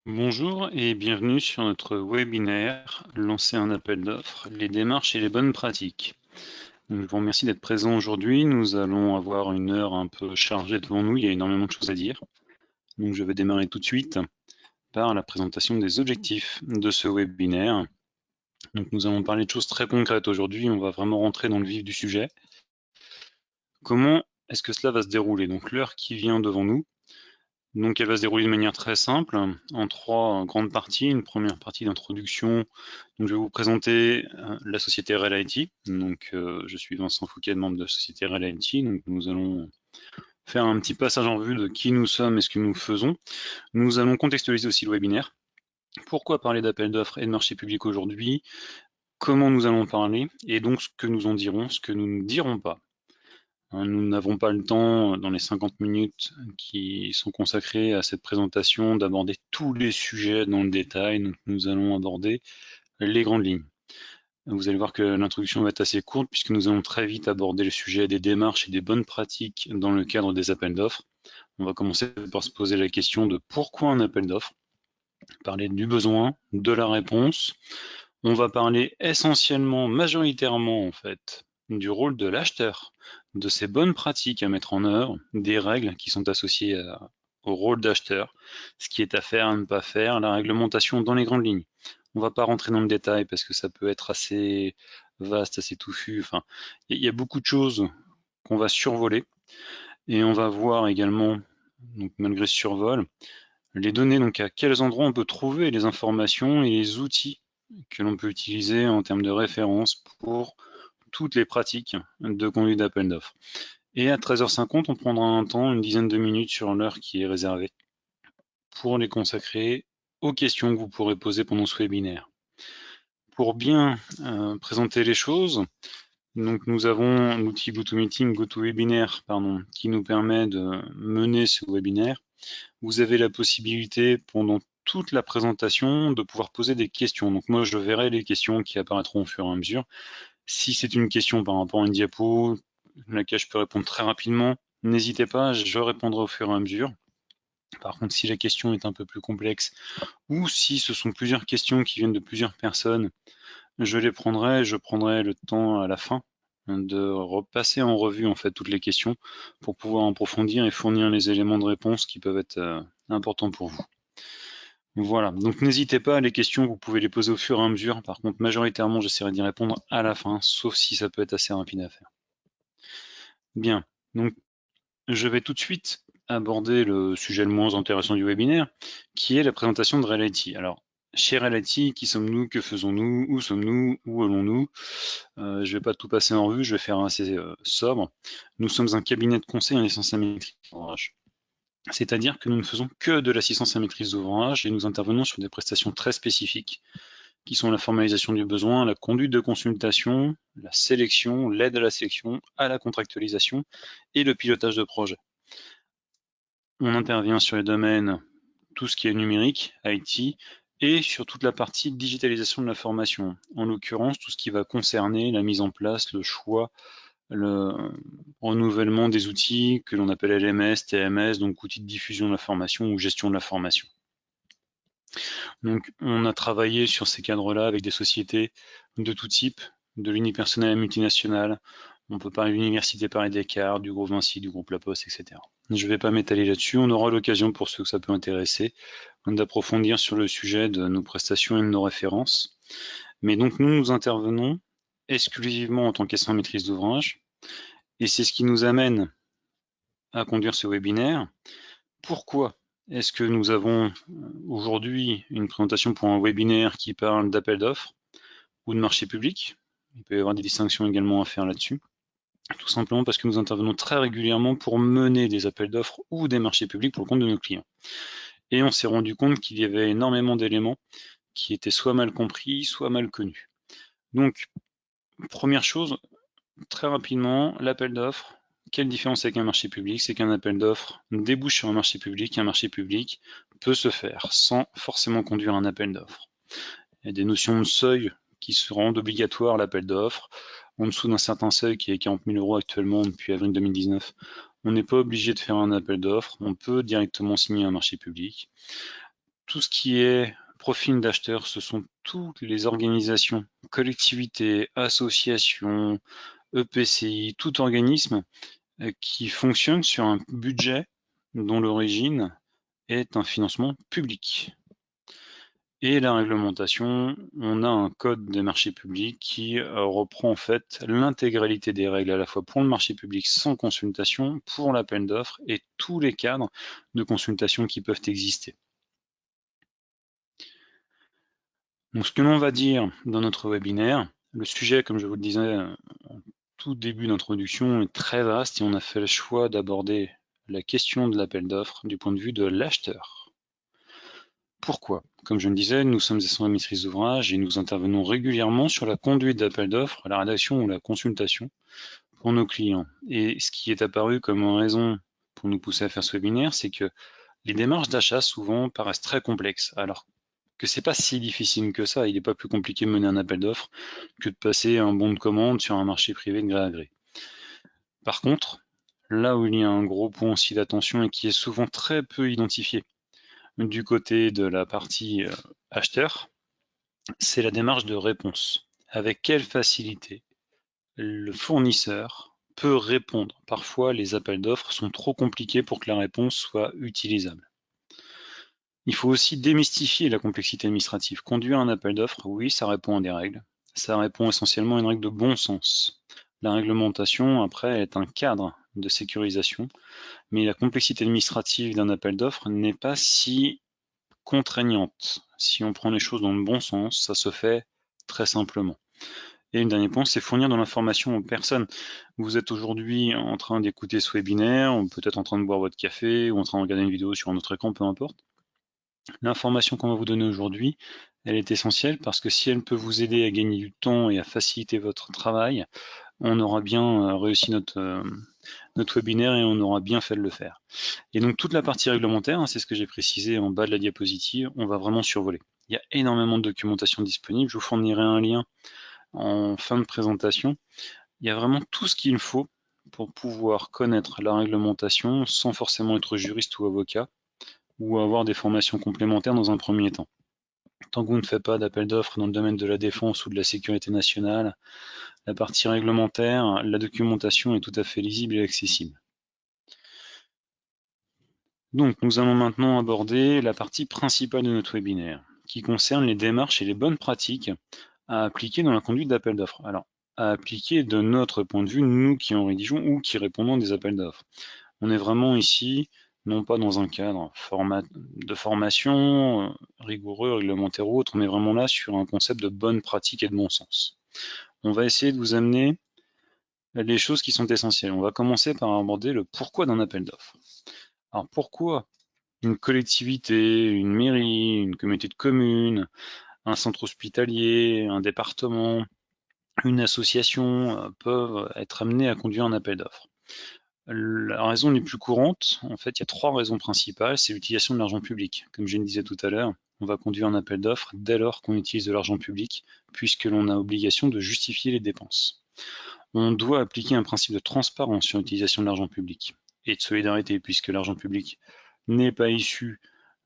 Bonjour et bienvenue sur notre webinaire Lancer un appel d'offres, les démarches et les bonnes pratiques. Donc, je vous remercie d'être présent aujourd'hui. Nous allons avoir une heure un peu chargée devant nous, il y a énormément de choses à dire. Donc je vais démarrer tout de suite par la présentation des objectifs de ce webinaire. Donc nous allons parler de choses très concrètes aujourd'hui, on va vraiment rentrer dans le vif du sujet. Comment est-ce que cela va se dérouler? Donc l'heure qui vient devant nous, donc elle va se dérouler de manière très simple, en trois grandes parties. Une première partie d'introduction. Donc je vais vous présenter la société REL IT. Donc je suis Vincent Fouquet, membre de la société REL IT. Donc nous allons faire un petit passage en revue de qui nous sommes et ce que nous faisons. Nous allons contextualiser aussi le webinaire. Pourquoi parler d'appel d'offres et de marché public aujourd'hui? Comment nous allons parler? Et donc ce que nous en dirons, ce que nous ne dirons pas. Nous n'avons pas le temps, dans les 50 minutes qui sont consacrées à cette présentation, d'aborder tous les sujets dans le détail, donc nous allons aborder les grandes lignes. Vous allez voir que l'introduction va être assez courte puisque nous allons très vite aborder le sujet des démarches et des bonnes pratiques dans le cadre des appels d'offres. On va commencer par se poser la question de pourquoi un appel d'offres, parler du besoin, de la réponse. On va parler essentiellement, majoritairement en fait, du rôle de l'acheteur, de ses bonnes pratiques à mettre en œuvre, des règles qui sont associées au rôle d'acheteur, ce qui est à faire, à ne pas faire, la réglementation dans les grandes lignes. On ne va pas rentrer dans le détail parce que ça peut être assez vaste, assez touffu. Enfin, il y a beaucoup de choses qu'on va survoler et on va voir également, donc malgré ce survol, les données, donc à quels endroits on peut trouver les informations et les outils que l'on peut utiliser en termes de référence pour toutes les pratiques de conduite d'appel d'offres. Et à 13h50, on prendra un temps, une dizaine de minutes sur l'heure qui est réservée pour les consacrer aux questions que vous pourrez poser pendant ce webinaire. Pour bien présenter les choses, donc nous avons l'outil GoToMeeting, GoToWebinar, qui nous permet de mener ce webinaire. Vous avez la possibilité pendant toute la présentation de pouvoir poser des questions. Donc moi je verrai les questions qui apparaîtront au fur et à mesure. Si c'est une question par rapport à une diapo, laquelle je peux répondre très rapidement, n'hésitez pas, je répondrai au fur et à mesure. Par contre, si la question est un peu plus complexe, ou si ce sont plusieurs questions qui viennent de plusieurs personnes, je prendrai le temps à la fin de repasser en revue en fait toutes les questions pour pouvoir approfondir et fournir les éléments de réponse qui peuvent être importants pour vous. Voilà, donc n'hésitez pas, les questions, vous pouvez les poser au fur et à mesure. Par contre, majoritairement, j'essaierai d'y répondre à la fin, sauf si ça peut être assez rapide à faire. Bien, donc je vais tout de suite aborder le sujet le moins intéressant du webinaire, qui est la présentation de REL-IT. Alors, chez REL-IT, qui sommes-nous, que faisons-nous, où sommes-nous, où allons-nous? Je ne vais pas tout passer en revue, je vais faire assez sobre. Nous sommes un cabinet de conseil en licence à maîtrise d'ouvrage. C'est-à-dire que nous ne faisons que de l'assistance à maîtrise d'ouvrage et nous intervenons sur des prestations très spécifiques qui sont la formalisation du besoin, la conduite de consultation, la sélection, l'aide à la sélection, à la contractualisation et le pilotage de projet. On intervient sur les domaines, tout ce qui est numérique, IT, et sur toute la partie digitalisation de la formation. En l'occurrence, tout ce qui va concerner la mise en place, le choix, le renouvellement des outils que l'on appelle LMS, TMS, donc outils de diffusion de la formation ou gestion de la formation. Donc on a travaillé sur ces cadres-là avec des sociétés de tout type, de l'unipersonnel à multinationale. On peut parler de l'Université Paris-Descartes, du groupe Vinci, du groupe La Poste, etc. Je ne vais pas m'étaler là-dessus. On aura l'occasion, pour ceux que ça peut intéresser, d'approfondir sur le sujet de nos prestations et de nos références. Mais donc nous intervenons exclusivement en tant qu'assistant maîtrise d'ouvrage. Et c'est ce qui nous amène à conduire ce webinaire. Pourquoi est-ce que nous avons aujourd'hui une présentation pour un webinaire qui parle d'appel d'offres ou de marché public? Il peut y avoir des distinctions également à faire là-dessus. Tout simplement parce que nous intervenons très régulièrement pour mener des appels d'offres ou des marchés publics pour le compte de nos clients. Et on s'est rendu compte qu'il y avait énormément d'éléments qui étaient soit mal compris, soit mal connus. Donc, première chose, très rapidement, l'appel d'offres. Quelle différence avec un marché public? C'est qu'un appel d'offres débouche sur un marché public. Un marché public peut se faire sans forcément conduire un appel d'offres. Il y a des notions de seuil qui se rendent obligatoires à l'appel d'offres. En dessous d'un certain seuil qui est 40 000 € actuellement depuis avril 2019, on n'est pas obligé de faire un appel d'offres. On peut directement signer un marché public. Tout ce qui est profil d'acheteur, ce sont toutes les organisations, collectivités, associations, EPCI, tout organisme qui fonctionne sur un budget dont l'origine est un financement public. Et la réglementation, on a un code des marchés publics qui reprend en fait l'intégralité des règles à la fois pour le marché public sans consultation, pour l'appel d'offres et tous les cadres de consultation qui peuvent exister. Donc ce que l'on va dire dans notre webinaire, le sujet, comme je vous le disais en tout début d'introduction, est très vaste et on a fait le choix d'aborder la question de l'appel d'offres du point de vue de l'acheteur. Pourquoi? Comme je le disais, nous sommes experts en maîtrise d'ouvrage et nous intervenons régulièrement sur la conduite d'appel d'offres, la rédaction ou la consultation pour nos clients. Et ce qui est apparu comme raison pour nous pousser à faire ce webinaire, c'est que les démarches d'achat souvent paraissent très complexes, alors que c'est pas si difficile que ça. Il n'est pas plus compliqué de mener un appel d'offres que de passer un bon de commande sur un marché privé de gré à gré. Par contre, là où il y a un gros point aussi d'attention et qui est souvent très peu identifié du côté de la partie acheteur, c'est la démarche de réponse. Avec quelle facilité le fournisseur peut répondre. Parfois, les appels d'offres sont trop compliqués pour que la réponse soit utilisable. Il faut aussi démystifier la complexité administrative. Conduire un appel d'offres, oui, ça répond à des règles. Ça répond essentiellement à une règle de bon sens. La réglementation, après, est un cadre de sécurisation, mais la complexité administrative d'un appel d'offres n'est pas si contraignante. Si on prend les choses dans le bon sens, ça se fait très simplement. Et le dernier point, c'est fournir de l'information aux personnes. Vous êtes aujourd'hui en train d'écouter ce webinaire, ou peut-être en train de boire votre café, ou en train de regarder une vidéo sur un autre écran, peu importe. L'information qu'on va vous donner aujourd'hui, elle est essentielle parce que si elle peut vous aider à gagner du temps et à faciliter votre travail, on aura bien réussi notre webinaire et on aura bien fait de le faire. Et donc toute la partie réglementaire, hein, c'est ce que j'ai précisé en bas de la diapositive, on va vraiment survoler. Il y a énormément de documentation disponible, je vous fournirai un lien en fin de présentation. Il y a vraiment tout ce qu'il faut pour pouvoir connaître la réglementation sans forcément être juriste ou avocat ou avoir des formations complémentaires dans un premier temps. Tant que vous ne faites pas d'appel d'offres dans le domaine de la défense ou de la sécurité nationale, la partie réglementaire, la documentation est tout à fait lisible et accessible. Donc, nous allons maintenant aborder la partie principale de notre webinaire, qui concerne les démarches et les bonnes pratiques à appliquer dans la conduite d'appel d'offres. Alors, à appliquer de notre point de vue, nous qui en rédigeons ou qui répondons à des appels d'offres. On est vraiment ici, non pas dans un cadre de formation rigoureux, réglementaire ou autre, on est vraiment là sur un concept de bonne pratique et de bon sens. On va essayer de vous amener les choses qui sont essentielles. On va commencer par aborder le pourquoi d'un appel d'offres. Alors pourquoi une collectivité, une mairie, une communauté de communes, un centre hospitalier, un département, une association peuvent être amenés à conduire un appel d'offres? La raison les plus courantes, en fait, il y a trois raisons principales. C'est l'utilisation de l'argent public. Comme je le disais tout à l'heure, on va conduire un appel d'offres dès lors qu'on utilise de l'argent public, puisque l'on a obligation de justifier les dépenses. On doit appliquer un principe de transparence sur l'utilisation de l'argent public et de solidarité, puisque l'argent public n'est pas issu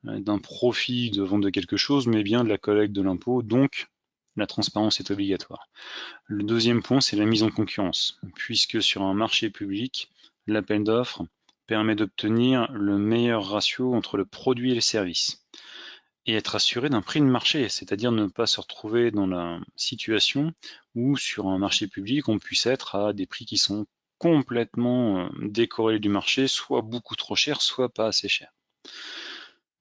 d'un profit de vente de quelque chose, mais bien de la collecte de l'impôt, donc la transparence est obligatoire. Le deuxième point, c'est la mise en concurrence, puisque sur un marché public, l'appel d'offres permet d'obtenir le meilleur ratio entre le produit et le service et être assuré d'un prix de marché, c'est-à-dire ne pas se retrouver dans la situation où sur un marché public, on puisse être à des prix qui sont complètement décorrélés du marché, soit beaucoup trop cher, soit pas assez cher.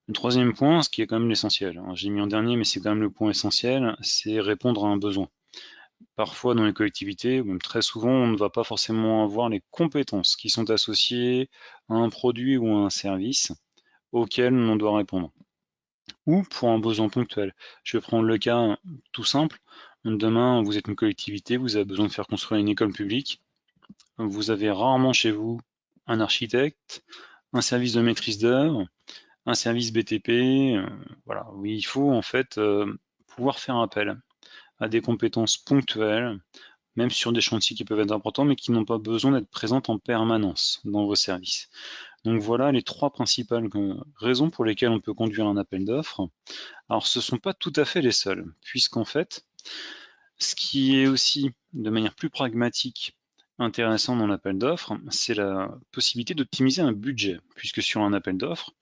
Le troisième point, ce qui est quand même l'essentiel, hein, j'ai mis en dernier, mais c'est quand même le point essentiel, c'est répondre à un besoin. Parfois dans les collectivités, ou même très souvent, on ne va pas forcément avoir les compétences qui sont associées à un produit ou à un service auquel on doit répondre. Ou pour un besoin ponctuel. Je vais prendre le cas tout simple. Demain, vous êtes une collectivité, vous avez besoin de faire construire une école publique. Vous avez rarement chez vous un architecte, un service de maîtrise d'œuvre, un service BTP. Voilà, oui, il faut en fait pouvoir faire appel à des compétences ponctuelles, même sur des chantiers qui peuvent être importants, mais qui n'ont pas besoin d'être présentes en permanence dans vos services. Donc voilà les trois principales raisons pour lesquelles on peut conduire un appel d'offres. Alors ce ne sont pas tout à fait les seules, puisqu'en fait, ce qui est aussi, de manière plus pragmatique, intéressant dans l'appel d'offres, c'est la possibilité d'optimiser un budget, puisque sur un appel d'offres,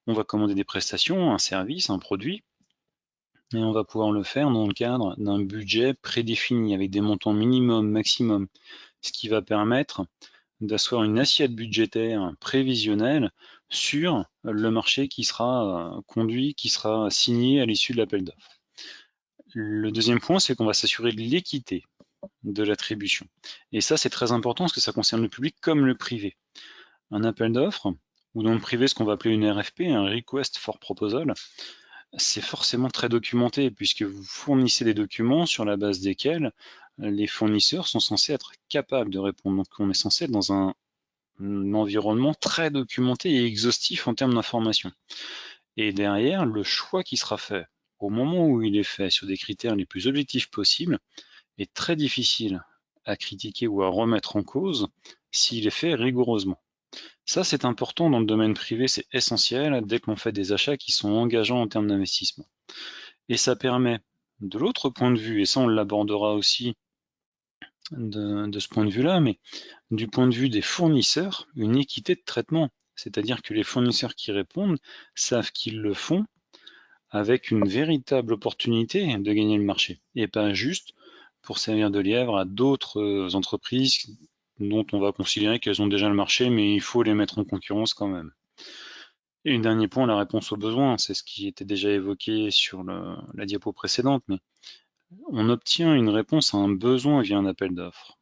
on va commander des prestations, un service, un produit, et on va pouvoir le faire dans le cadre d'un budget prédéfini, avec des montants minimum, maximum, ce qui va permettre d'asseoir une assiette budgétaire prévisionnelle sur le marché qui sera conduit, qui sera signé à l'issue de l'appel d'offres. Le deuxième point, c'est qu'on va s'assurer de l'équité de l'attribution. Et ça, c'est très important parce que ça concerne le public comme le privé. Un appel d'offres, ou dans le privé, ce qu'on va appeler une RFP, un Request for Proposal, c'est forcément très documenté puisque vous fournissez des documents sur la base desquels les fournisseurs sont censés être capables de répondre. Donc on est censé être dans un environnement très documenté et exhaustif en termes d'information. Et derrière, le choix qui sera fait au moment où il est fait sur des critères les plus objectifs possibles est très difficile à critiquer ou à remettre en cause s'il est fait rigoureusement. Ça, c'est important dans le domaine privé, c'est essentiel dès qu'on fait des achats qui sont engageants en termes d'investissement. Et ça permet, de l'autre point de vue, et ça on l'abordera aussi de ce point de vue-là, mais du point de vue des fournisseurs, une équité de traitement. C'est-à-dire que les fournisseurs qui répondent savent qu'ils le font avec une véritable opportunité de gagner le marché, et pas juste pour servir de lièvre à d'autres entreprises dont on va considérer qu'elles ont déjà le marché, mais il faut les mettre en concurrence quand même. Et le dernier point, la réponse aux besoins, c'est ce qui était déjà évoqué sur la diapo précédente, mais on obtient une réponse à un besoin via un appel d'offres.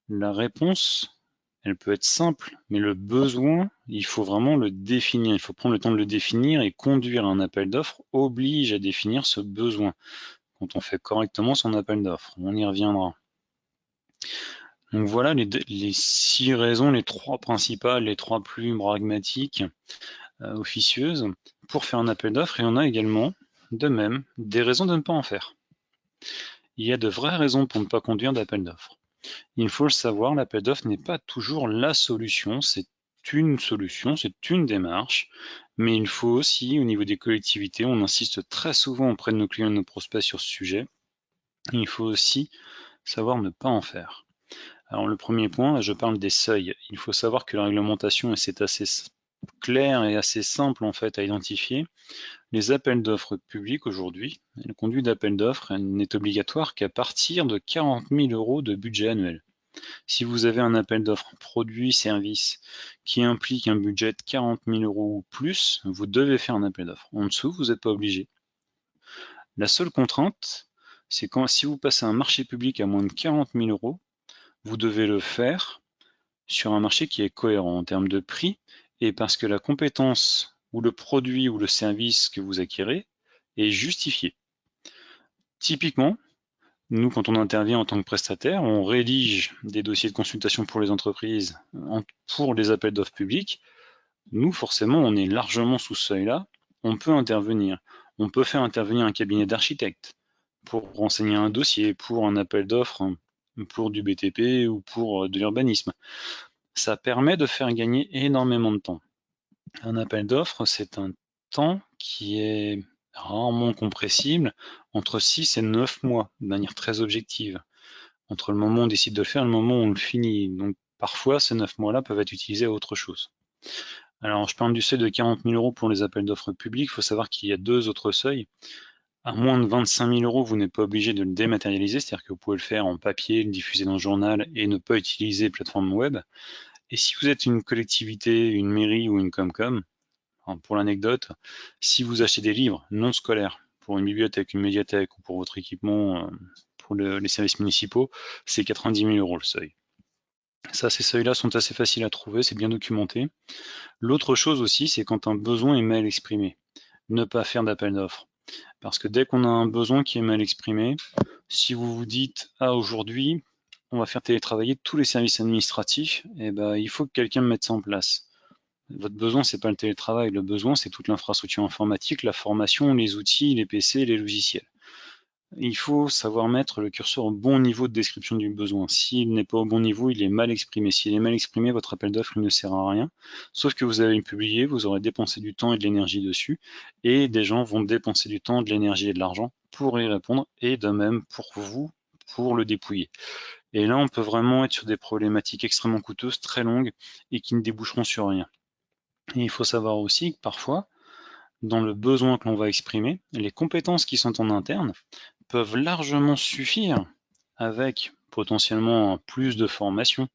La réponse, elle peut être simple, mais le besoin, il faut vraiment le définir. Il faut prendre le temps de le définir et conduire un appel d'offres oblige à définir ce besoin quand on fait correctement son appel d'offres. On y reviendra. Donc voilà les 6 raisons, les 3 principales, les 3 plus pragmatiques, officieuses, pour faire un appel d'offres. Et on a également, de même, des raisons de ne pas en faire. Il y a de vraies raisons pour ne pas conduire d'appel d'offres. Il faut le savoir, l'appel d'offres n'est pas toujours la solution, c'est une solution, c'est une démarche, mais il faut aussi, au niveau des collectivités, on insiste très souvent auprès de nos clients et de nos prospects sur ce sujet, il faut aussi savoir ne pas en faire. Alors le premier point, je parle des seuils. Il faut savoir que la réglementation, et c'est assez clair et assez simple en fait à identifier, les appels d'offres publics aujourd'hui, la conduite d'appel d'offres n'est obligatoire qu'à partir de 40 000 € de budget annuel. Si vous avez un appel d'offres produit-service qui implique un budget de 40 000 € ou plus, vous devez faire un appel d'offres. En dessous, vous n'êtes pas obligé. La seule contrainte, c'est quand si vous passez un marché public à moins de 40 000 €, vous devez le faire sur un marché qui est cohérent en termes de prix et parce que la compétence ou le produit ou le service que vous acquérez est justifié. Typiquement, nous, quand on intervient en tant que prestataire, on rédige des dossiers de consultation pour les entreprises pour les appels d'offres publics. Nous, forcément, on est largement sous ce seuil-là. On peut intervenir. On peut faire intervenir un cabinet d'architectes pour renseigner un dossier, pour un appel d'offres, pour du BTP ou pour de l'urbanisme. Ça permet de faire gagner énormément de temps. Un appel d'offres, c'est un temps qui est rarement compressible, entre 6 et 9 mois, de manière très objective. Entre le moment où on décide de le faire et le moment où on le finit. Donc parfois, ces 9 mois-là peuvent être utilisés à autre chose. Alors je parle du seuil de 40 000 € pour les appels d'offres publics. Il faut savoir qu'il y a 2 autres seuils. À moins de 25 000 €, vous n'êtes pas obligé de le dématérialiser, c'est-à-dire que vous pouvez le faire en papier, le diffuser dans le journal et ne pas utiliser plateforme web. Et si vous êtes une collectivité, une mairie ou une Comcom, pour l'anecdote, si vous achetez des livres non scolaires pour une bibliothèque, une médiathèque ou pour votre équipement pour les services municipaux, c'est 90 000 € le seuil. Ça, ces seuils-là sont assez faciles à trouver, c'est bien documenté. L'autre chose aussi, c'est quand un besoin est mal exprimé. Ne pas faire d'appel d'offres. Parce que dès qu'on a un besoin qui est mal exprimé, si vous vous dites « Ah, aujourd'hui, on va faire télétravailler tous les services administratifs », eh ben, il faut que quelqu'un mette ça en place. Votre besoin, c'est pas le télétravail, le besoin, c'est toute l'infrastructure informatique, la formation, les outils, les PC, les logiciels. il faut savoir mettre le curseur au bon niveau de description du besoin. S'il n'est pas au bon niveau, il est mal exprimé. S'il est mal exprimé, votre appel d'offres ne sert à rien. Sauf que vous avez publié, vous aurez dépensé du temps et de l'énergie dessus, et des gens vont dépenser du temps, de l'énergie et de l'argent pour y répondre, et de même pour vous, pour le dépouiller. Et là, on peut vraiment être sur des problématiques extrêmement coûteuses, très longues, et qui ne déboucheront sur rien. Et il faut savoir aussi que parfois, dans le besoin que l'on va exprimer, les compétences qui sont en interne peuvent largement suffire avec potentiellement plus de formation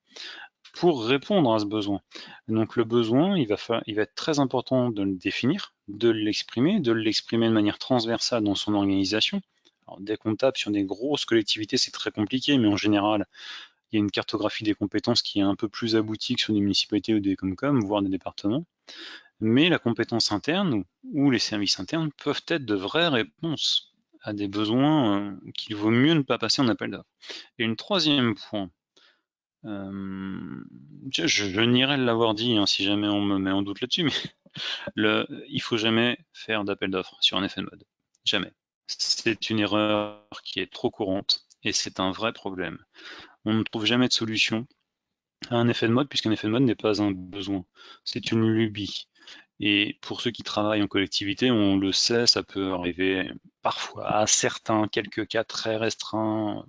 pour répondre à ce besoin. Donc le besoin, il va être très important de le définir, de l'exprimer de manière transversale dans son organisation. Alors, dès qu'on tape sur des grosses collectivités, c'est très compliqué, mais en général, il y a une cartographie des compétences qui est un peu plus aboutie que sur des municipalités ou des Comcom, voire des départements. Mais la compétence interne ou les services internes peuvent être de vraies réponses à des besoins qu'il vaut mieux ne pas passer en appel d'offres. Et une troisième point, je nierais l'avoir dit si jamais on me met en doute là-dessus, mais il faut jamais faire d'appel d'offres sur un effet de mode. Jamais. C'est une erreur qui est trop courante et c'est un vrai problème. On ne trouve jamais de solution à un effet de mode puisqu'un effet de mode n'est pas un besoin, c'est une lubie. Et pour ceux qui travaillent en collectivité, on le sait, ça peut arriver parfois à quelques cas très restreints,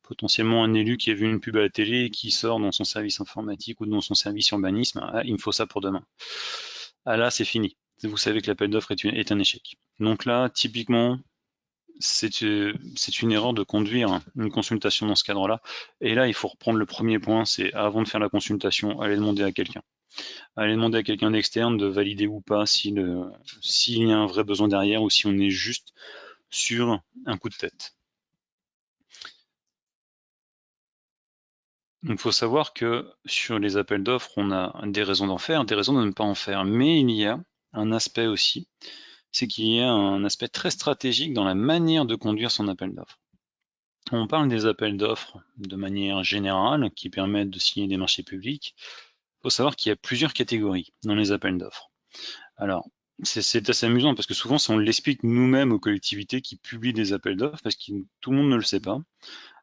potentiellement un élu qui a vu une pub à la télé et qui sort dans son service informatique ou dans son service urbanisme, ah, il me faut ça pour demain. Ah là, c'est fini. Vous savez que l'appel d'offres est un échec. Donc là, typiquement, c'est une erreur de conduire une consultation dans ce cadre-là. Et là, il faut reprendre le premier point, c'est avant de faire la consultation, aller demander à quelqu'un. Aller demander à quelqu'un d'externe de valider ou pas s'il y a un vrai besoin derrière ou si on est juste sur un coup de tête. Donc il faut savoir que sur les appels d'offres, on a des raisons d'en faire, des raisons de ne pas en faire. Mais il y a un aspect aussi, c'est qu'il y a un aspect très stratégique dans la manière de conduire son appel d'offres. On parle des appels d'offres de manière générale qui permettent de signer des marchés publics. Il faut savoir qu'il y a plusieurs catégories dans les appels d'offres. Alors, c'est assez amusant parce que souvent, on l'explique nous-mêmes aux collectivités qui publient des appels d'offres parce que tout le monde ne le sait pas.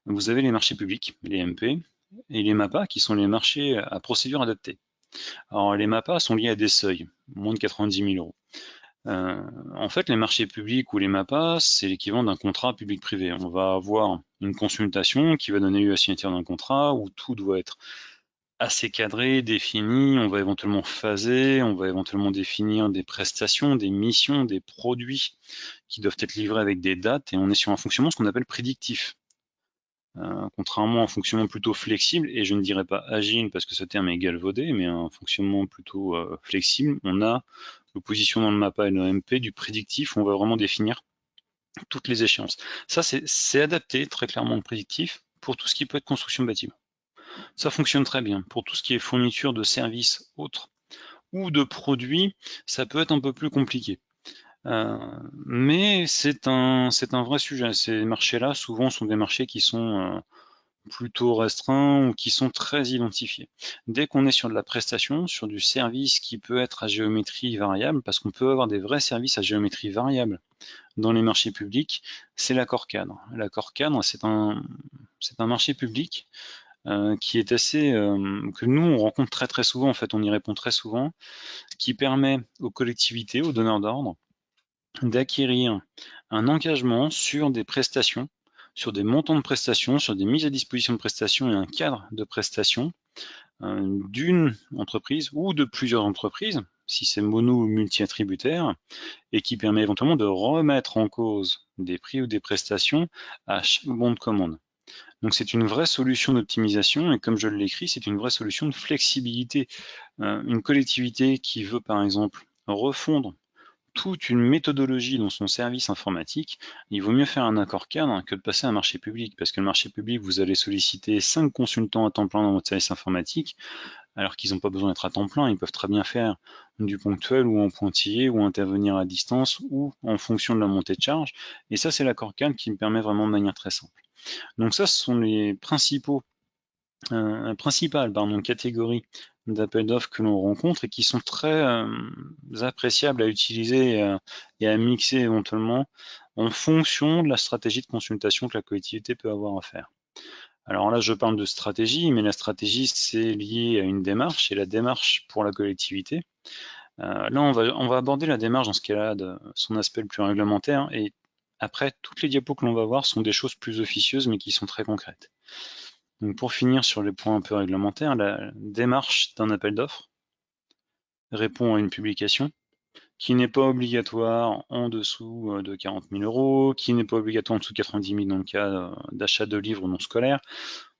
Vous avez les marchés publics, les MP, et les MAPA qui sont les marchés à procédure adaptée. Alors, les MAPA sont liés à des seuils, moins de 90 000 euros. En fait, les marchés publics ou les MAPA, c'est l'équivalent d'un contrat public-privé. On va avoir une consultation qui va donner lieu à la signature d'un contrat où tout doit être assez cadré, défini, on va éventuellement phaser, on va éventuellement définir des prestations, des missions, des produits qui doivent être livrés avec des dates, et on est sur un fonctionnement ce qu'on appelle prédictif. Contrairement à un fonctionnement plutôt flexible, et je ne dirais pas agile parce que ce terme est galvaudé, mais un fonctionnement plutôt flexible, on a l'opposition dans le MAPA et le MP du prédictif, où on va vraiment définir toutes les échéances. Ça, c'est adapté très clairement au prédictif pour tout ce qui peut être construction de bâtiment. Ça fonctionne très bien. Pour tout ce qui est fourniture de services autres ou de produits, ça peut être un peu plus compliqué. Mais c'est un vrai sujet. Ces marchés-là, souvent, sont des marchés qui sont plutôt restreints ou qui sont très identifiés. Dès qu'on est sur de la prestation, sur du service qui peut être à géométrie variable, parce qu'on peut avoir des vrais services à géométrie variable dans les marchés publics, c'est l'accord cadre. L'accord cadre, c'est un marché public qui est assez que nous on rencontre très très souvent, en fait on y répond très souvent, qui permet aux collectivités, aux donneurs d'ordre, d'acquérir un engagement sur des prestations, sur des montants de prestations, sur des mises à disposition de prestations et un cadre de prestations d'une entreprise ou de plusieurs entreprises, si c'est mono ou multi-attributaire, et qui permet éventuellement de remettre en cause des prix ou des prestations à chaque bon de commande. Donc c'est une vraie solution d'optimisation et comme je l'écris, c'est une vraie solution de flexibilité. Une collectivité qui veut par exemple refondre toute une méthodologie dans son service informatique, il vaut mieux faire un accord cadre que de passer à un marché public, parce que le marché public, vous allez solliciter 5 consultants à temps plein dans votre service informatique, alors qu'ils n'ont pas besoin d'être à temps plein, ils peuvent très bien faire du ponctuel ou en pointillé, ou intervenir à distance, ou en fonction de la montée de charge, et ça c'est l'accord cadre qui me permet vraiment de manière très simple. Donc ça, ce sont les principales catégories d'appels d'offres que l'on rencontre et qui sont très appréciables à utiliser et à mixer éventuellement en fonction de la stratégie de consultation que la collectivité peut avoir à faire. Alors là, je parle de stratégie, mais la stratégie, c'est lié à une démarche, et la démarche pour la collectivité. Là, on va aborder la démarche dans ce cas-là de son aspect le plus réglementaire, et après, toutes les diapos que l'on va voir sont des choses plus officieuses, mais qui sont très concrètes. Donc pour finir sur les points un peu réglementaires, la démarche d'un appel d'offres répond à une publication qui n'est pas obligatoire en dessous de 40 000 €, qui n'est pas obligatoire en dessous de 90 000 dans le cas d'achat de livres non scolaires.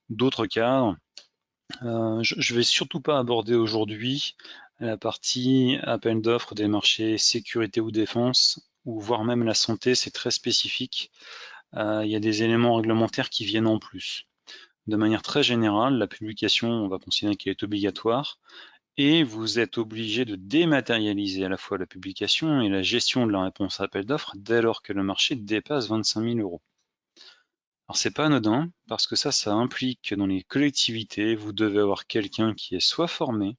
D'autres cadres, je vais surtout pas aborder aujourd'hui la partie appel d'offres des marchés sécurité ou défense, ou voire même la santé, c'est très spécifique. Il y a des éléments réglementaires qui viennent en plus. De manière très générale, la publication, on va considérer qu'elle est obligatoire, et vous êtes obligé de dématérialiser à la fois la publication et la gestion de la réponse à appel d'offres dès lors que le marché dépasse 25 000 €. Alors c'est pas anodin, parce que ça implique que dans les collectivités, vous devez avoir quelqu'un qui est soit formé,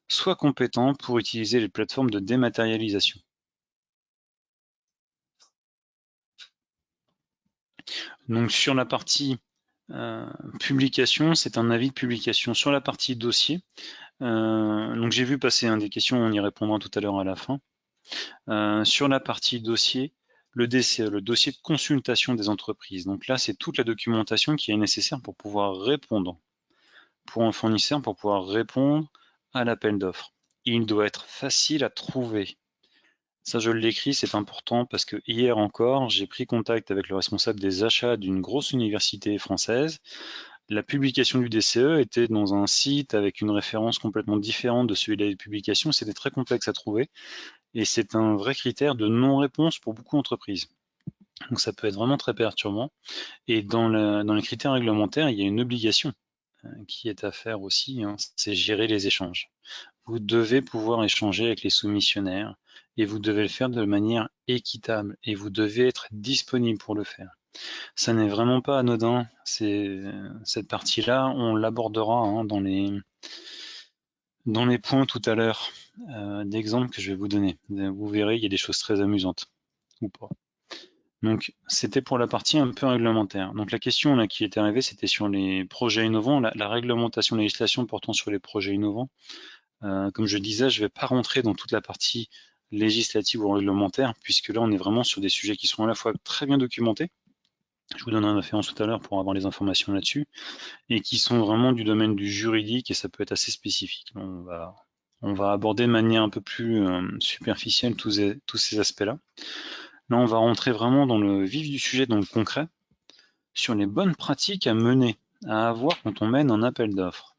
soit compétent pour utiliser les plateformes de dématérialisation. Donc sur la partie publication, c'est un avis de publication. Sur la partie dossier, donc j'ai vu passer des questions, on y répondra tout à l'heure à la fin. Sur la partie dossier, le DCE, le dossier de consultation des entreprises. Donc là, c'est toute la documentation qui est nécessaire pour pouvoir répondre, pour un fournisseur, pour pouvoir répondre à l'appel d'offres. Il doit être facile à trouver. Ça, je l'écris, c'est important parce que hier encore, j'ai pris contact avec le responsable des achats d'une grosse université française. La publication du DCE était dans un site avec une référence complètement différente de celui de la publication. C'était très complexe à trouver et c'est un vrai critère de non-réponse pour beaucoup d'entreprises. Donc ça peut être vraiment très perturbant. Et dans les critères réglementaires, il y a une obligation qui est à faire aussi, c'est gérer les échanges. Vous devez pouvoir échanger avec les soumissionnaires et vous devez le faire de manière équitable et vous devez être disponible pour le faire. Ça n'est vraiment pas anodin, cette partie-là, on l'abordera dans les points tout à l'heure d'exemples que je vais vous donner. Vous verrez, il y a des choses très amusantes, ou pas. Donc, c'était pour la partie un peu réglementaire. Donc, la question là, qui est arrivée, c'était sur les projets innovants, la réglementation, la législation portant sur les projets innovants. Comme je disais, je ne vais pas rentrer dans toute la partie législative ou réglementaire, puisque là, on est vraiment sur des sujets qui sont à la fois très bien documentés, je vous donnerai une référence tout à l'heure pour avoir les informations là-dessus, et qui sont vraiment du domaine du juridique, et ça peut être assez spécifique. On va aborder de manière un peu plus superficielle tous ces aspects-là. Là, on va rentrer vraiment dans le vif du sujet, dans le concret, sur les bonnes pratiques à mener, à avoir quand on mène un appel d'offres.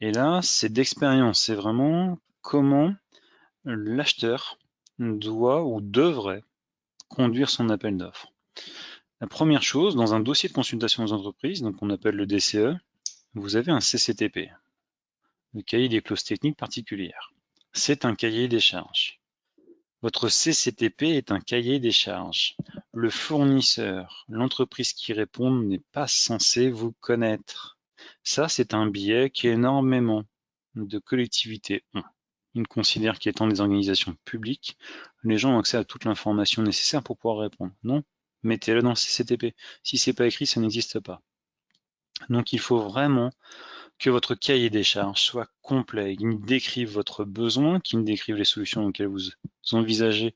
Et là, c'est d'expérience, c'est vraiment comment l'acheteur doit ou devrait conduire son appel d'offres. La première chose, dans un dossier de consultation aux entreprises, donc on appelle le DCE, vous avez un CCTP, le cahier des clauses techniques particulières. C'est un cahier des charges. Votre CCTP est un cahier des charges. Le fournisseur, l'entreprise qui répond n'est pas censé vous connaître. Ça, c'est un biais qu'énormément de collectivités ont. Ils considèrent qu'étant des organisations publiques, les gens ont accès à toute l'information nécessaire pour pouvoir répondre. Non, mettez-le dans le CCTP. Si c'est pas écrit, ça n'existe pas. Donc il faut vraiment que votre cahier des charges soit complet, qu'il décrive votre besoin, qu'il décrive les solutions auxquelles vous envisagez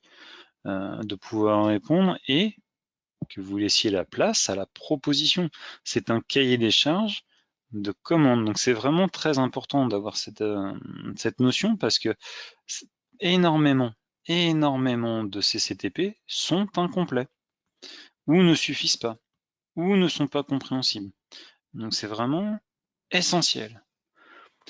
de pouvoir répondre et que vous laissiez la place à la proposition. C'est un cahier des charges de commande. Donc c'est vraiment très important d'avoir cette notion parce que énormément de CCTP sont incomplets ou ne suffisent pas ou ne sont pas compréhensibles. Donc c'est vraiment essentiel.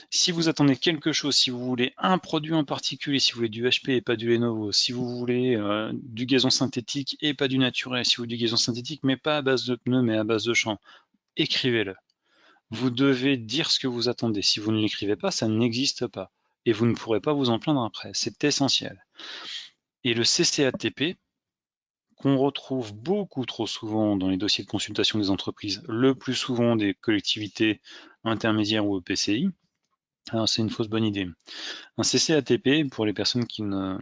Si vous attendez quelque chose, si vous voulez un produit en particulier, si vous voulez du HP et pas du Lenovo, si vous voulez du gazon synthétique et pas du naturel, si vous voulez du gazon synthétique mais pas à base de pneus mais à base de champ, écrivez-le. Vous devez dire ce que vous attendez. Si vous ne l'écrivez pas, ça n'existe pas. Et vous ne pourrez pas vous en plaindre après. C'est essentiel. Et le CCATP, qu'on retrouve beaucoup trop souvent dans les dossiers de consultation des entreprises, le plus souvent des collectivités intermédiaires ou EPCI, Alors c'est une fausse bonne idée. Un CCATP, pour les personnes qui ne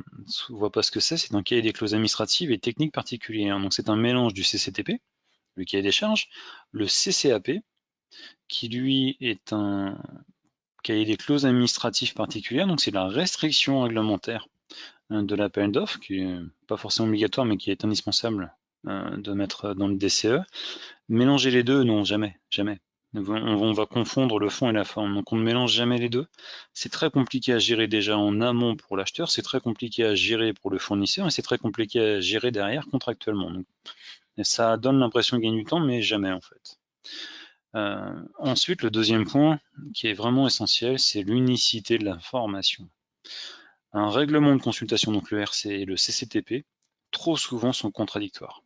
voient pas ce que c'est un cahier des clauses administratives et techniques particulières. Donc c'est un mélange du CCTP, le cahier des charges, le CCAP, qui lui est un cahier des clauses administratives particulières, donc c'est la restriction réglementaire de l'appel d'offres, qui n'est pas forcément obligatoire, mais qui est indispensable de mettre dans le DCE. Mélanger les deux, non, jamais, jamais. On va confondre le fond et la forme, donc on ne mélange jamais les deux. C'est très compliqué à gérer déjà en amont pour l'acheteur, c'est très compliqué à gérer pour le fournisseur, et c'est très compliqué à gérer derrière contractuellement. Donc, et ça donne l'impression de gagner du temps, mais jamais en fait. Ensuite, le deuxième point, qui est vraiment essentiel, c'est l'unicité de l'information. Un règlement de consultation, donc le RC et le CCTP, trop souvent sont contradictoires.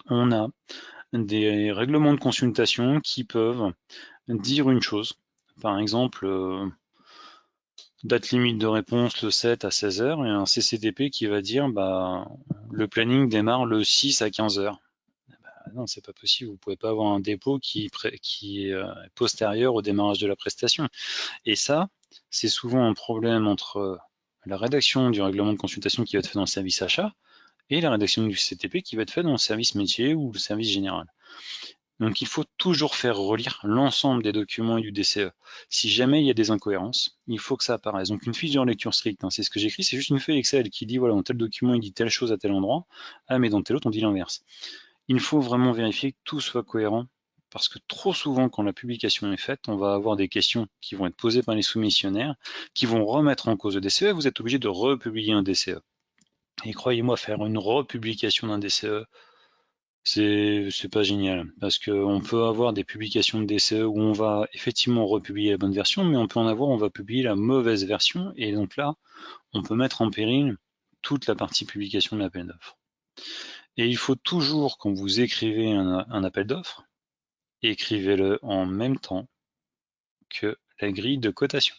On a des règlements de consultation qui peuvent dire une chose. Par exemple, date limite de réponse le 7 à 16h et un CCTP qui va dire le planning démarre le 6 à 15h. Non, c'est pas possible, vous pouvez pas avoir un dépôt qui est postérieur au démarrage de la prestation. Et ça, c'est souvent un problème entre la rédaction du règlement de consultation qui va être fait dans le service achat et la rédaction du CCTP qui va être fait dans le service métier ou le service général. Donc il faut toujours faire relire l'ensemble des documents et du DCE. Si jamais il y a des incohérences, il faut que ça apparaisse. Donc une fiche de lecture stricte, c'est ce que j'écris, c'est juste une feuille Excel qui dit voilà, dans tel document il dit telle chose à tel endroit, ah mais dans tel autre on dit l'inverse. Il faut vraiment vérifier que tout soit cohérent, parce que trop souvent quand la publication est faite, on va avoir des questions qui vont être posées par les soumissionnaires, qui vont remettre en cause le DCE, vous êtes obligé de republier un DCE. Et croyez-moi, faire une republication d'un DCE, c'est pas génial, parce qu'on peut avoir des publications de DCE où on va effectivement republier la bonne version, mais on peut en avoir où on va publier la mauvaise version, et donc là, on peut mettre en péril toute la partie publication de l'appel d'offres. Et il faut toujours, quand vous écrivez un appel d'offres, écrivez-le en même temps que la grille de cotation.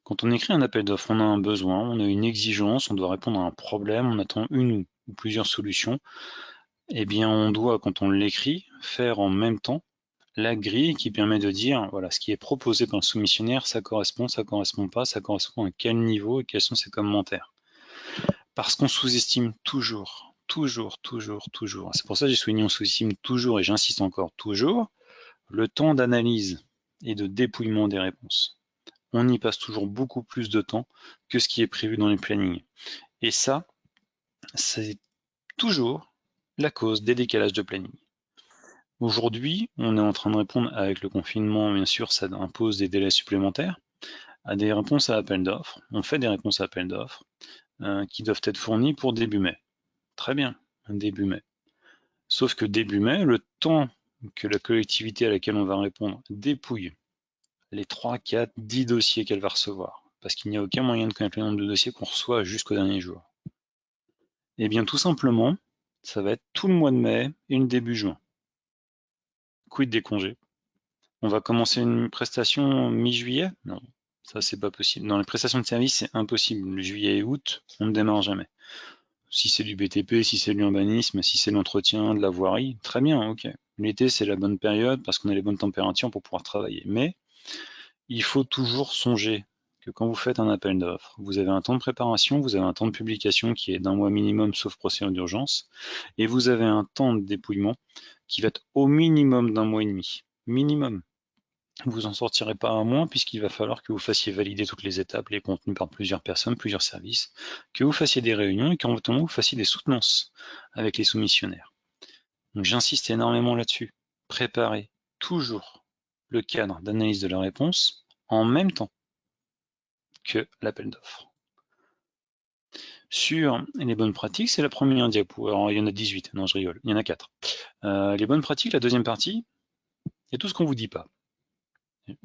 Quand on écrit un appel d'offres, on a un besoin, on a une exigence, on doit répondre à un problème, on attend une ou plusieurs solutions. Eh bien, on doit, quand on l'écrit, faire en même temps la grille qui permet de dire, voilà, ce qui est proposé par le soumissionnaire, ça correspond pas, ça correspond à quel niveau et quels sont ses commentaires. Parce qu'on sous-estime toujours. C'est pour ça que j'ai souligné on sous-estime toujours, et j'insiste encore toujours, le temps d'analyse et de dépouillement des réponses. On y passe toujours beaucoup plus de temps que ce qui est prévu dans les plannings. Et ça, c'est toujours la cause des décalages de planning. Aujourd'hui, on est en train de répondre avec le confinement, bien sûr, ça impose des délais supplémentaires, à des réponses à appel d'offres. On fait des réponses à appel d'offres qui doivent être fournies pour début mai. Très bien, début mai. Sauf que début mai, le temps que la collectivité à laquelle on va répondre dépouille les 3, 4, 10 dossiers qu'elle va recevoir, parce qu'il n'y a aucun moyen de connaître le nombre de dossiers qu'on reçoit jusqu'au dernier jour. Eh bien, tout simplement, ça va être tout le mois de mai et le début juin. Quid des congés? On va commencer une prestation mi-juillet? Non, ça c'est pas possible. Dans les prestations de service, c'est impossible. Le juillet et août, on ne démarre jamais. Si c'est du BTP, si c'est de l'urbanisme, si c'est l'entretien, de la voirie, très bien, ok. L'été, c'est la bonne période parce qu'on a les bonnes températures pour pouvoir travailler. Mais il faut toujours songer que quand vous faites un appel d'offres, vous avez un temps de préparation, vous avez un temps de publication qui est d'un mois minimum sauf procédure d'urgence, et vous avez un temps de dépouillement qui va être au minimum d'un mois et demi. Minimum. Vous en sortirez pas à moins puisqu'il va falloir que vous fassiez valider toutes les étapes, les contenus par plusieurs personnes, plusieurs services, que vous fassiez des réunions et qu'en même temps vous fassiez des soutenances avec les soumissionnaires. Donc j'insiste énormément là-dessus. Préparez toujours le cadre d'analyse de la réponse en même temps que l'appel d'offres. Sur les bonnes pratiques, c'est la première diapo. Alors il y en a 18, non je rigole, il y en a 4. Les bonnes pratiques, la deuxième partie, il y a tout ce qu'on ne vous dit pas.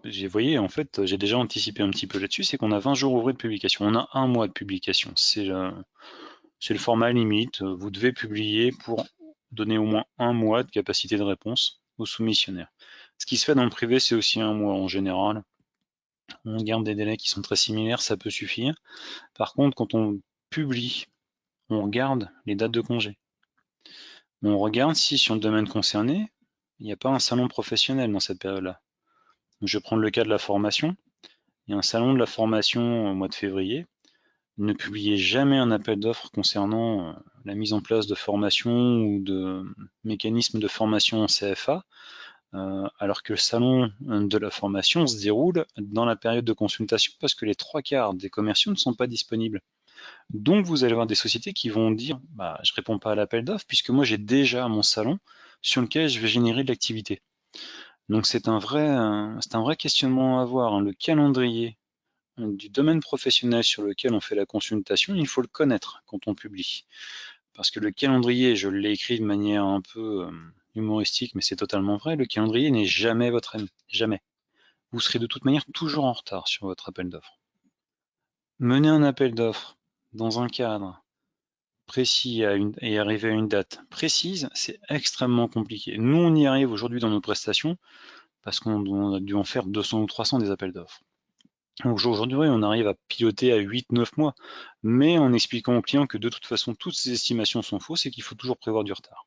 Vous voyez, en fait, j'ai déjà anticipé un petit peu là-dessus, c'est qu'on a 20 jours ouvrés de publication. On a un mois de publication. C'est le format limite. Vous devez publier pour donner au moins un mois de capacité de réponse aux soumissionnaires. Ce qui se fait dans le privé, c'est aussi un mois en général. On garde des délais qui sont très similaires, ça peut suffire. Par contre, quand on publie, on regarde les dates de congé. On regarde si sur le domaine concerné, il n'y a pas un salon professionnel dans cette période-là. Je vais prendre le cas de la formation. il y a un salon de la formation au mois de février. Ne publiez jamais un appel d'offres concernant la mise en place de formation ou de mécanismes de formation en CFA, alors que le salon de la formation se déroule dans la période de consultation parce que les 3/4 des commerciaux ne sont pas disponibles. Donc vous allez avoir des sociétés qui vont dire bah, je ne réponds pas à l'appel d'offres puisque moi j'ai déjà mon salon sur lequel je vais générer de l'activité. Donc c'est un vrai questionnement à avoir, hein. Le calendrier du domaine professionnel sur lequel on fait la consultation, il faut le connaître quand on publie. Parce que le calendrier, je l'ai écrit de manière un peu humoristique, mais c'est totalement vrai, le calendrier n'est jamais votre ami, jamais. Vous serez de toute manière toujours en retard sur votre appel d'offres. Mener un appel d'offres dans un cadre précis et arriver à une date précise, c'est extrêmement compliqué. Nous, on y arrive aujourd'hui dans nos prestations parce qu'on a dû en faire 200 ou 300 des appels d'offres. Aujourd'hui, on arrive à piloter à 8-9 mois, mais en expliquant aux clients que de toute façon, toutes ces estimations sont fausses et qu'il faut toujours prévoir du retard.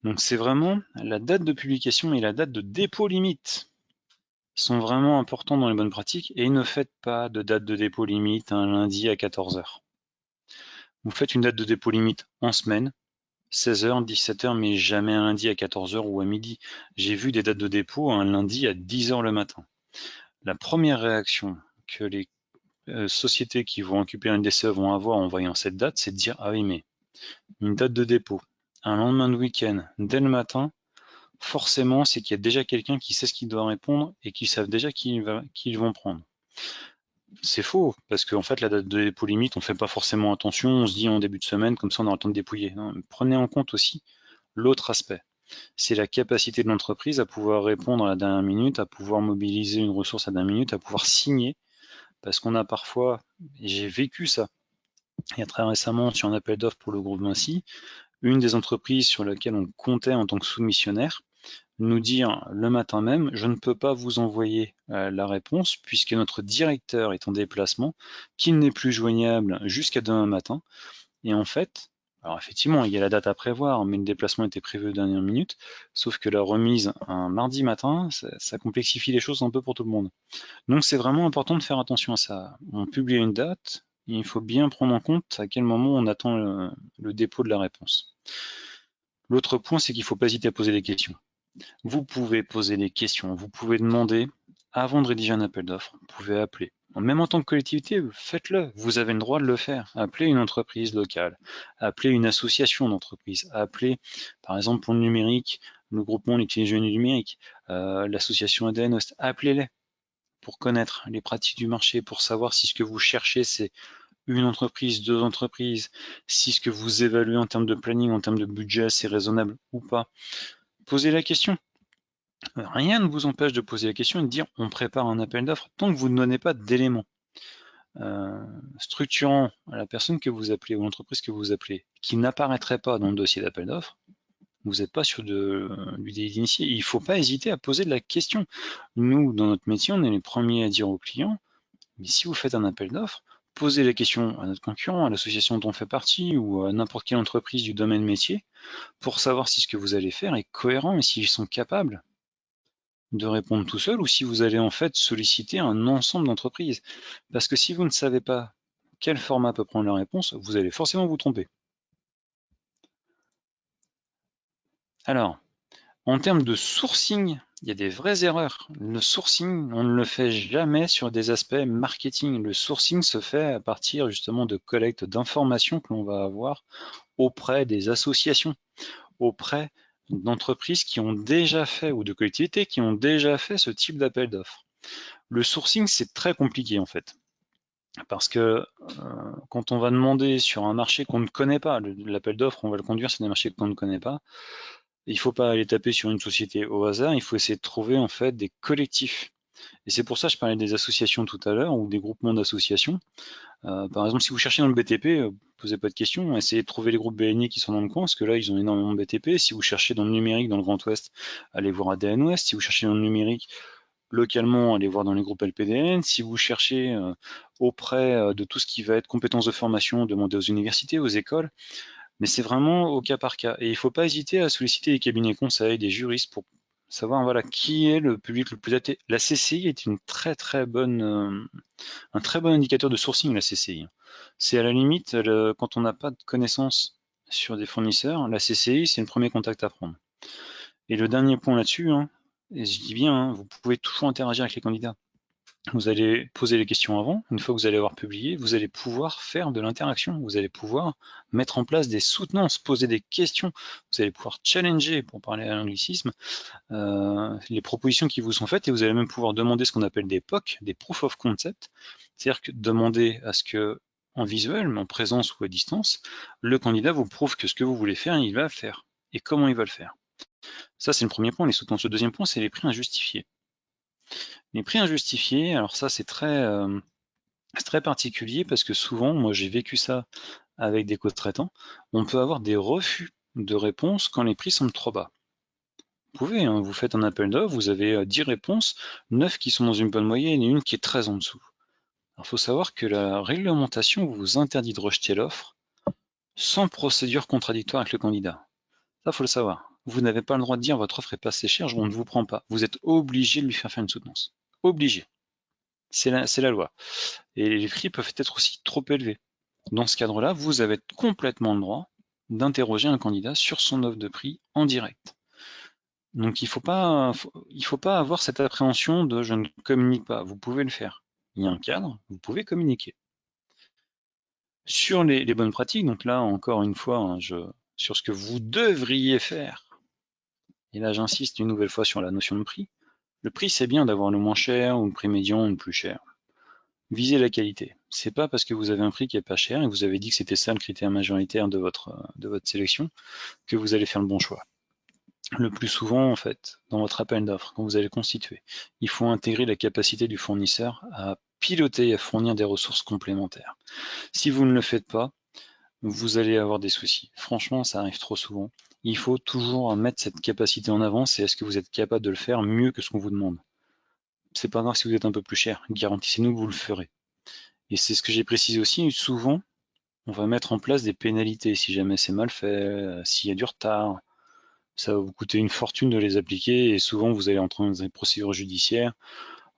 Donc c'est vraiment la date de publication et la date de dépôt limite sont vraiment importants dans les bonnes pratiques et ne faites pas de date de dépôt limite un lundi à 14 h. Vous faites une date de dépôt limite en semaine, 16 h, 17 h, mais jamais un lundi à 14 h ou à midi. J'ai vu des dates de dépôt un lundi à 10 h le matin. La première réaction que les sociétés qui vont récupérer une DCE vont avoir en voyant cette date, c'est de dire ah oui mais une date de dépôt, un lendemain de week-end, dès le matin, forcément c'est qu'il y a déjà quelqu'un qui sait ce qu'il doit répondre et qui savent déjà qui ils vont prendre. C'est faux, parce qu'en fait la date de dépôt limite, on ne fait pas forcément attention, on se dit en début de semaine, comme ça on aura le temps de dépouiller. Non, prenez en compte aussi l'autre aspect, c'est la capacité de l'entreprise à pouvoir répondre à la dernière minute, à pouvoir mobiliser une ressource à la dernière minute, à pouvoir signer, parce qu'on a parfois, et j'ai vécu ça, il y a très récemment sur un appel d'offres pour le groupe Vinci, une des entreprises sur laquelle on comptait en tant que soumissionnaire nous dire le matin même, je ne peux pas vous envoyer la réponse puisque notre directeur est en déplacement, qu'il n'est plus joignable jusqu'à demain matin. Et en fait, alors effectivement, il y a la date à prévoir, mais le déplacement était prévu aux dernières minutes, sauf que la remise un mardi matin, ça complexifie les choses un peu pour tout le monde. Donc c'est vraiment important de faire attention à ça. On publie une date, et il faut bien prendre en compte à quel moment on attend le dépôt de la réponse. L'autre point, c'est qu'il ne faut pas hésiter à poser des questions. Vous pouvez poser des questions, vous pouvez demander, avant de rédiger un appel d'offres, vous pouvez appeler. Même en tant que collectivité, faites-le, vous avez le droit de le faire. Appelez une entreprise locale, appelez une association d'entreprises, appelez, par exemple pour le numérique, le groupement l'utilisation du numérique, l'association ADN, appelez-les pour connaître les pratiques du marché, pour savoir si ce que vous cherchez, c'est une entreprise, deux entreprises, si ce que vous évaluez en termes de planning, en termes de budget, c'est raisonnable ou pas. Posez la question. Rien ne vous empêche de poser la question et de dire on prépare un appel d'offres tant que vous ne donnez pas d'éléments structurants à la personne que vous appelez ou l'entreprise que vous appelez, qui n'apparaîtrait pas dans le dossier d'appel d'offres. Vous n'êtes pas sûr de lui d'initier. Il ne faut pas hésiter à poser de la question. Nous, dans notre métier, on est les premiers à dire aux clients, mais si vous faites un appel d'offres, posez la question à notre concurrent, à l'association dont on fait partie ou à n'importe quelle entreprise du domaine métier pour savoir si ce que vous allez faire est cohérent et s'ils sont capables de répondre tout seul ou si vous allez en fait solliciter un ensemble d'entreprises. Parce que si vous ne savez pas quel format peut prendre la réponse, vous allez forcément vous tromper. Alors, en termes de sourcing, il y a des vraies erreurs. Le sourcing, on ne le fait jamais sur des aspects marketing. Le sourcing se fait à partir justement de collecte d'informations que l'on va avoir auprès des associations, auprès d'entreprises qui ont déjà fait, ou de collectivités qui ont déjà fait ce type d'appel d'offres. Le sourcing, c'est très compliqué en fait. Parce que quand on va demander sur un marché qu'on ne connaît pas, l'appel d'offres, on va le conduire sur des marchés qu'on ne connaît pas, il ne faut pas aller taper sur une société au hasard, il faut essayer de trouver en fait des collectifs. Et c'est pour ça que je parlais des associations tout à l'heure, ou des groupements d'associations. Par exemple, si vous cherchez dans le BTP, posez pas de questions, essayez de trouver les groupes BNI qui sont dans le coin, parce que là, ils ont énormément de BTP. Si vous cherchez dans le numérique, dans le Grand Ouest, allez voir ADN Ouest. Si vous cherchez dans le numérique, localement, allez voir dans les groupes LPDN. Si vous cherchez auprès de tout ce qui va être compétences de formation, demandez aux universités, aux écoles. Mais c'est vraiment au cas par cas. Et il ne faut pas hésiter à solliciter des cabinets conseils, des juristes pour savoir voilà, qui est le public le plus adapté. La CCI est une très bonne, un très bon indicateur de sourcing, la CCI. C'est à la limite, quand on n'a pas de connaissances sur des fournisseurs, la CCI, c'est le premier contact à prendre. Et le dernier point là-dessus, hein, et je dis bien, hein, vous pouvez toujours interagir avec les candidats. Vous allez poser les questions avant, une fois que vous allez avoir publié, vous allez pouvoir faire de l'interaction, vous allez pouvoir mettre en place des soutenances, poser des questions, vous allez pouvoir challenger, pour parler à l'anglicisme, les propositions qui vous sont faites, et vous allez même pouvoir demander ce qu'on appelle des POC, des Proof of Concept, c'est-à-dire que demander à ce que, en visuel, en présence ou à distance, le candidat vous prouve que ce que vous voulez faire, il va le faire, et comment il va le faire. Ça, c'est le premier point, les soutenances. Le deuxième point, c'est les prix injustifiés. Les prix injustifiés, alors ça, c'est très particulier parce que souvent, moi j'ai vécu ça avec des co-traitants, on peut avoir des refus de réponses quand les prix semblent trop bas. Vous pouvez, hein, vous faites un appel d'offres, vous avez 10 réponses, 9 qui sont dans une bonne moyenne et une qui est très en dessous. Il faut savoir que la réglementation vous interdit de rejeter l'offre sans procédure contradictoire avec le candidat. Ça, faut le savoir. Vous n'avez pas le droit de dire votre offre est pas assez chère, on ne vous prend pas. Vous êtes obligé de lui faire une soutenance. Obligé. C'est la loi. Et les prix peuvent être aussi trop élevés. Dans ce cadre-là, vous avez complètement le droit d'interroger un candidat sur son offre de prix en direct. Donc il ne faut pas avoir cette appréhension de je ne communique pas. Vous pouvez le faire. Il y a un cadre, vous pouvez communiquer. Sur les bonnes pratiques, donc là encore une fois, hein, sur ce que vous devriez faire, et là j'insiste une nouvelle fois sur la notion de prix. Le prix, c'est bien d'avoir le moins cher ou le prix médian ou le plus cher. Visez la qualité. C'est pas parce que vous avez un prix qui est pas cher et que vous avez dit que c'était ça le critère majoritaire de votre sélection que vous allez faire le bon choix. Le plus souvent, en fait, dans votre appel d'offres, quand vous allez constituer, il faut intégrer la capacité du fournisseur à piloter et à fournir des ressources complémentaires. Si vous ne le faites pas, vous allez avoir des soucis. Franchement, ça arrive trop souvent. Il faut toujours mettre cette capacité en avant, c'est est-ce que vous êtes capable de le faire mieux que ce qu'on vous demande. C'est pas grave si vous êtes un peu plus cher, garantissez-nous que vous le ferez. Et c'est ce que j'ai précisé aussi, souvent, on va mettre en place des pénalités si jamais c'est mal fait, s'il y a du retard. Ça va vous coûter une fortune de les appliquer et souvent vous allez entrer dans des procédures judiciaires,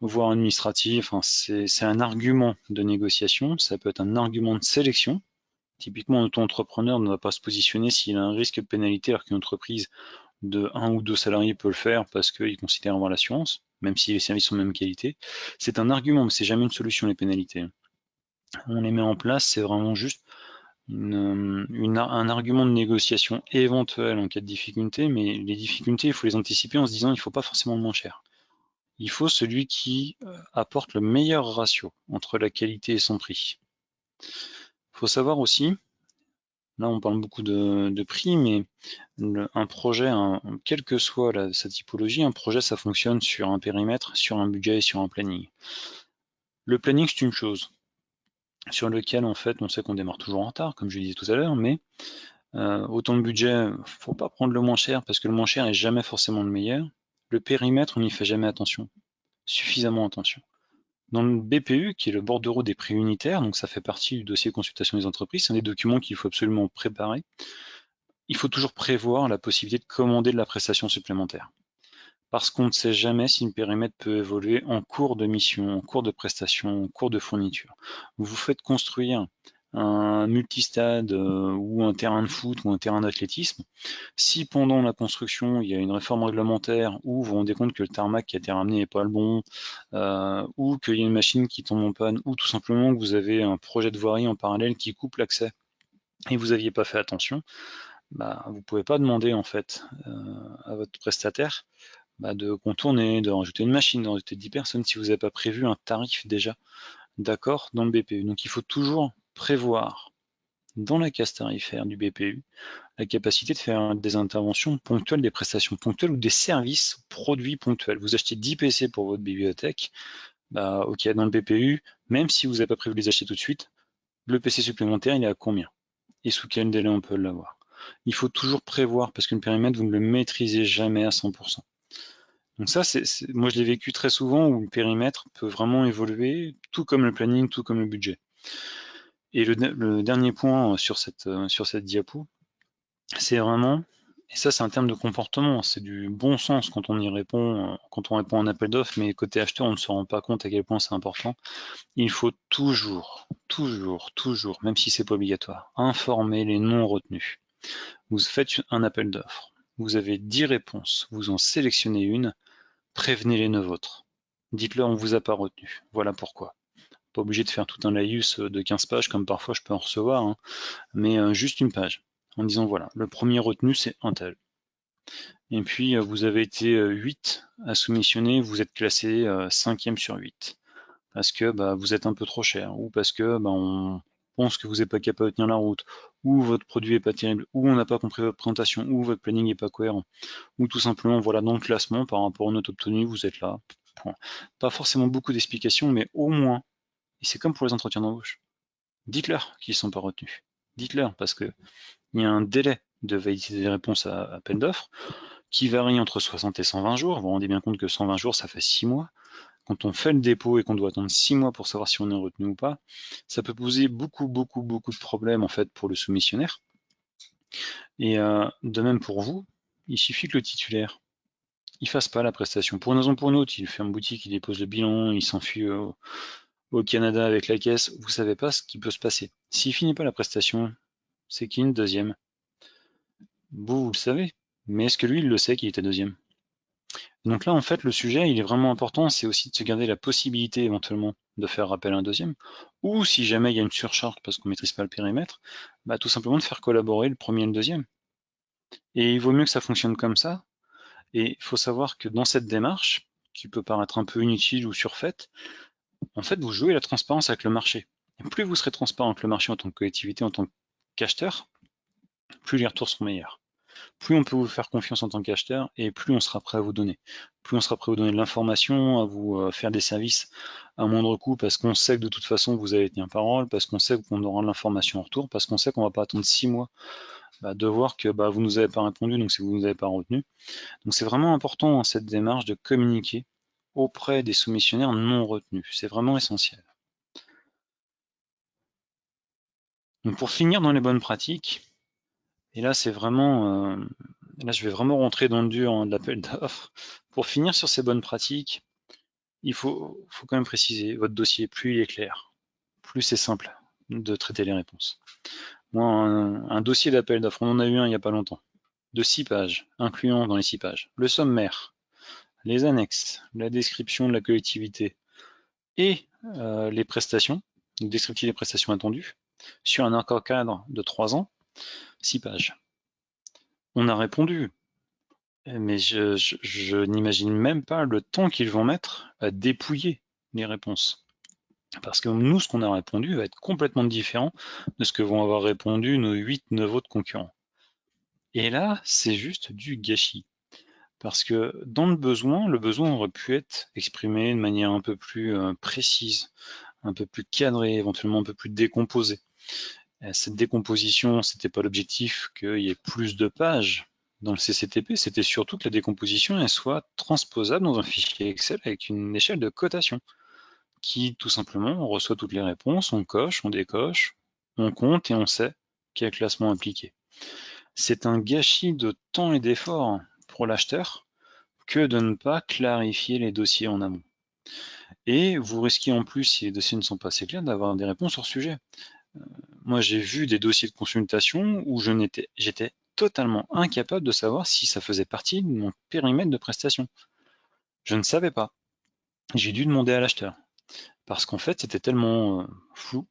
voire administratives. Enfin, c'est un argument de négociation, ça peut être un argument de sélection. Typiquement, un auto-entrepreneur ne va pas se positionner s'il a un risque de pénalité alors qu'une entreprise de 1 ou 2 salariés peut le faire parce qu'il considère avoir l'assurance, même si les services sont de même qualité. C'est un argument, mais c'est jamais une solution, les pénalités. On les met en place, c'est vraiment juste un argument de négociation éventuel en cas de difficulté, mais les difficultés, il faut les anticiper en se disant il ne faut pas forcément le moins cher. Il faut celui qui apporte le meilleur ratio entre la qualité et son prix. Il faut savoir aussi, là on parle beaucoup de prix, mais un projet, quelle que soit sa typologie, un projet ça fonctionne sur un périmètre, sur un budget et sur un planning. Le planning c'est une chose sur lequel en fait on sait qu'on démarre toujours en retard, comme je le disais tout à l'heure, mais autant de budget, faut pas prendre le moins cher parce que le moins cher est jamais forcément le meilleur. Le périmètre, on n'y fait jamais attention, suffisamment attention. Dans le BPU, qui est le bordereau des prix unitaires, donc ça fait partie du dossier consultation des entreprises, c'est un des documents qu'il faut absolument préparer. Il faut toujours prévoir la possibilité de commander de la prestation supplémentaire. Parce qu'on ne sait jamais si le périmètre peut évoluer en cours de mission, en cours de prestation, en cours de fourniture. Vous vous faites construire un multistade ou un terrain de foot ou un terrain d'athlétisme. Si pendant la construction, il y a une réforme réglementaire ou vous vous rendez compte que le tarmac qui a été ramené n'est pas le bon, ou qu'il y a une machine qui tombe en panne, ou tout simplement que vous avez un projet de voirie en parallèle qui coupe l'accès et vous n'aviez pas fait attention, bah, vous ne pouvez pas demander en fait à votre prestataire de contourner, de rajouter une machine, de rajouter 10 personnes si vous n'avez pas prévu un tarif déjà d'accord dans le BPU. Donc il faut toujours prévoir dans la case tarifaire du BPU la capacité de faire des interventions ponctuelles, des prestations ponctuelles ou des services produits ponctuels. Vous achetez 10 PC pour votre bibliothèque, ok, dans le BPU, même si vous n'avez pas prévu de les acheter tout de suite, le PC supplémentaire, il est à combien? Et sous quel délai on peut l'avoir? Il faut toujours prévoir, parce qu'une périmètre, vous ne le maîtrisez jamais à 100%. Donc ça, moi je l'ai vécu très souvent où le périmètre peut vraiment évoluer, tout comme le planning, tout comme le budget. Et le dernier point sur cette diapo, c'est vraiment Et ça, c'est un terme de comportement, c'est du bon sens quand on y répond, quand on répond à un appel d'offres, mais côté acheteur, on ne se rend pas compte à quel point c'est important. Il faut toujours, toujours, toujours, même si c'est pas obligatoire, informer les non retenus. Vous faites un appel d'offres, vous avez 10 réponses, vous en sélectionnez une, prévenez les 9 autres. Dites-leur on vous a pas retenu, voilà pourquoi. Pas obligé de faire tout un laïus de 15 pages comme parfois je peux en recevoir, hein, mais juste une page, en disant voilà, le premier retenu c'est un tel. Et puis vous avez été 8 à soumissionner, vous êtes classé 5e sur 8. Parce que vous êtes un peu trop cher, ou parce que on pense que vous n'êtes pas capable de tenir la route, ou votre produit est pas terrible, ou on n'a pas compris votre présentation, ou votre planning n'est pas cohérent, ou tout simplement voilà dans le classement par rapport à notre obtenu, vous êtes là. Point. Pas forcément beaucoup d'explications, mais au moins, et c'est comme pour les entretiens d'embauche, dites-leur qu'ils ne sont pas retenus. Dites-leur parce que il y a un délai de validité des réponses à appel d'offres qui varie entre 60 et 120 jours. Vous vous rendez bien compte que 120 jours, ça fait 6 mois. Quand on fait le dépôt et qu'on doit attendre 6 mois pour savoir si on est retenu ou pas, ça peut poser beaucoup de problèmes en fait pour le soumissionnaire. Et de même pour vous, il suffit que le titulaire il fasse pas la prestation. Pour une raison ou pour une autre, il ferme boutique, il dépose le bilan, il s'enfuit au Canada avec la caisse, vous savez pas ce qui peut se passer. S'il finit pas la prestation, c'est qui une deuxième? Vous le savez, mais est-ce que lui il le sait qu'il était deuxième? Donc là, en fait, le sujet, il est vraiment important, c'est aussi de se garder la possibilité éventuellement de faire appel à un deuxième, ou si jamais il y a une surcharge parce qu'on ne maîtrise pas le périmètre, tout simplement de faire collaborer le premier et le deuxième. Et il vaut mieux que ça fonctionne comme ça, et il faut savoir que dans cette démarche, qui peut paraître un peu inutile ou surfaite, en fait, vous jouez la transparence avec le marché. Et plus vous serez transparent avec le marché en tant que collectivité, en tant qu'acheteur, plus les retours seront meilleurs. Plus on peut vous faire confiance en tant qu'acheteur et plus on sera prêt à vous donner. Plus on sera prêt à vous donner de l'information, à vous faire des services à moindre coût parce qu'on sait que de toute façon vous avez tenu parole, parce qu'on sait qu'on aura de l'information en retour, parce qu'on sait qu'on ne va pas attendre 6 mois de voir que vous nous avez pas répondu, donc si vous nous avez pas retenu. Donc c'est vraiment important dans cette démarche de communiquer auprès des soumissionnaires non retenus. C'est vraiment essentiel. Donc pour finir dans les bonnes pratiques, et là c'est vraiment là je vais vraiment rentrer dans le dur de l'appel d'offres. Pour finir sur ces bonnes pratiques, il faut quand même préciser votre dossier, plus il est clair, plus c'est simple de traiter les réponses. Moi, un dossier d'appel d'offres, on en a eu un il n'y a pas longtemps, de 6 pages, incluant dans les 6 pages le sommaire, les annexes, la description de la collectivité et les prestations, le descriptif des prestations attendues, sur un accord cadre de 3 ans, 6 pages. On a répondu, mais je n'imagine même pas le temps qu'ils vont mettre à dépouiller les réponses. Parce que nous, ce qu'on a répondu va être complètement différent de ce que vont avoir répondu nos 8-9 autres concurrents. Et là, c'est juste du gâchis. Parce que dans le besoin aurait pu être exprimé de manière un peu plus précise, un peu plus cadrée, éventuellement un peu plus décomposée. Cette décomposition, c'était pas l'objectif qu'il y ait plus de pages dans le CCTP, c'était surtout que la décomposition elle soit transposable dans un fichier Excel avec une échelle de cotation qui, tout simplement, on reçoit toutes les réponses, on coche, on décoche, on compte et on sait quel classement appliquer. C'est un gâchis de temps et d'effort pour l'acheteur que de ne pas clarifier les dossiers en amont. Et vous risquez en plus, si les dossiers ne sont pas assez clairs, d'avoir des réponses hors sujet. Moi, j'ai vu des dossiers de consultation où j'étais totalement incapable de savoir si ça faisait partie de mon périmètre de prestation. Je ne savais pas. J'ai dû demander à l'acheteur. Parce qu'en fait, c'était tellement flou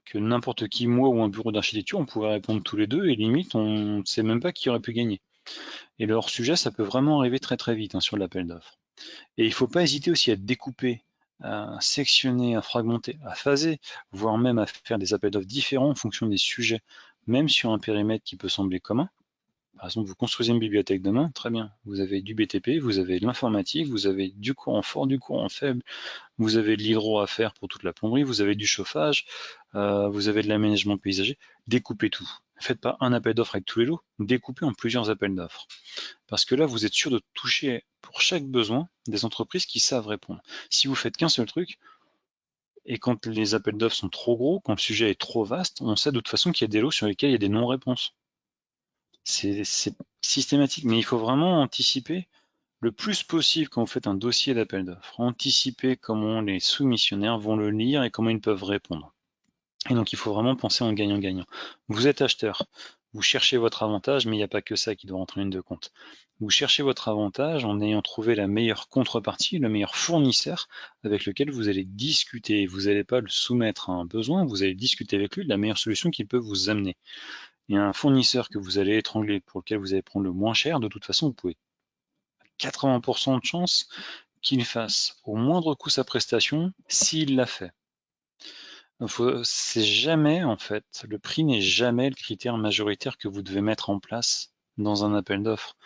que n'importe qui, moi ou un bureau d'architecture, on pourrait répondre tous les deux et limite, on ne sait même pas qui aurait pu gagner. Et le hors-sujet, ça peut vraiment arriver très vite sur l'appel d'offres. Et il ne faut pas hésiter aussi à découper, à sectionner, à fragmenter, à phaser, voire même à faire des appels d'offres différents en fonction des sujets, même sur un périmètre qui peut sembler commun. Par exemple, vous construisez une bibliothèque demain, très bien. Vous avez du BTP, vous avez de l'informatique, vous avez du courant fort, du courant faible, vous avez de l'hydro à faire pour toute la plomberie, vous avez du chauffage, vous avez de l'aménagement paysager. Découpez tout. Faites pas un appel d'offres avec tous les lots, découpez en plusieurs appels d'offres. Parce que là, vous êtes sûr de toucher pour chaque besoin des entreprises qui savent répondre. Si vous faites qu'un seul truc, et quand les appels d'offres sont trop gros, quand le sujet est trop vaste, on sait de toute façon qu'il y a des lots sur lesquels il y a des non-réponses. C'est systématique, mais il faut vraiment anticiper le plus possible quand vous faites un dossier d'appel d'offres. Anticiper comment les soumissionnaires vont le lire et comment ils peuvent répondre. Et donc il faut vraiment penser en gagnant-gagnant. Vous êtes acheteur, vous cherchez votre avantage, mais il n'y a pas que ça qui doit rentrer en ligne de compte. Vous cherchez votre avantage en ayant trouvé la meilleure contrepartie, le meilleur fournisseur avec lequel vous allez discuter. Vous n'allez pas le soumettre à un besoin, vous allez discuter avec lui de la meilleure solution qu'il peut vous amener. Et un fournisseur que vous allez étrangler, pour lequel vous allez prendre le moins cher, de toute façon, vous pouvez 80% de chance qu'il fasse au moindre coût sa prestation s'il l'a fait. C'est jamais, en fait, le prix n'est jamais le critère majoritaire que vous devez mettre en place dans un appel d'offres.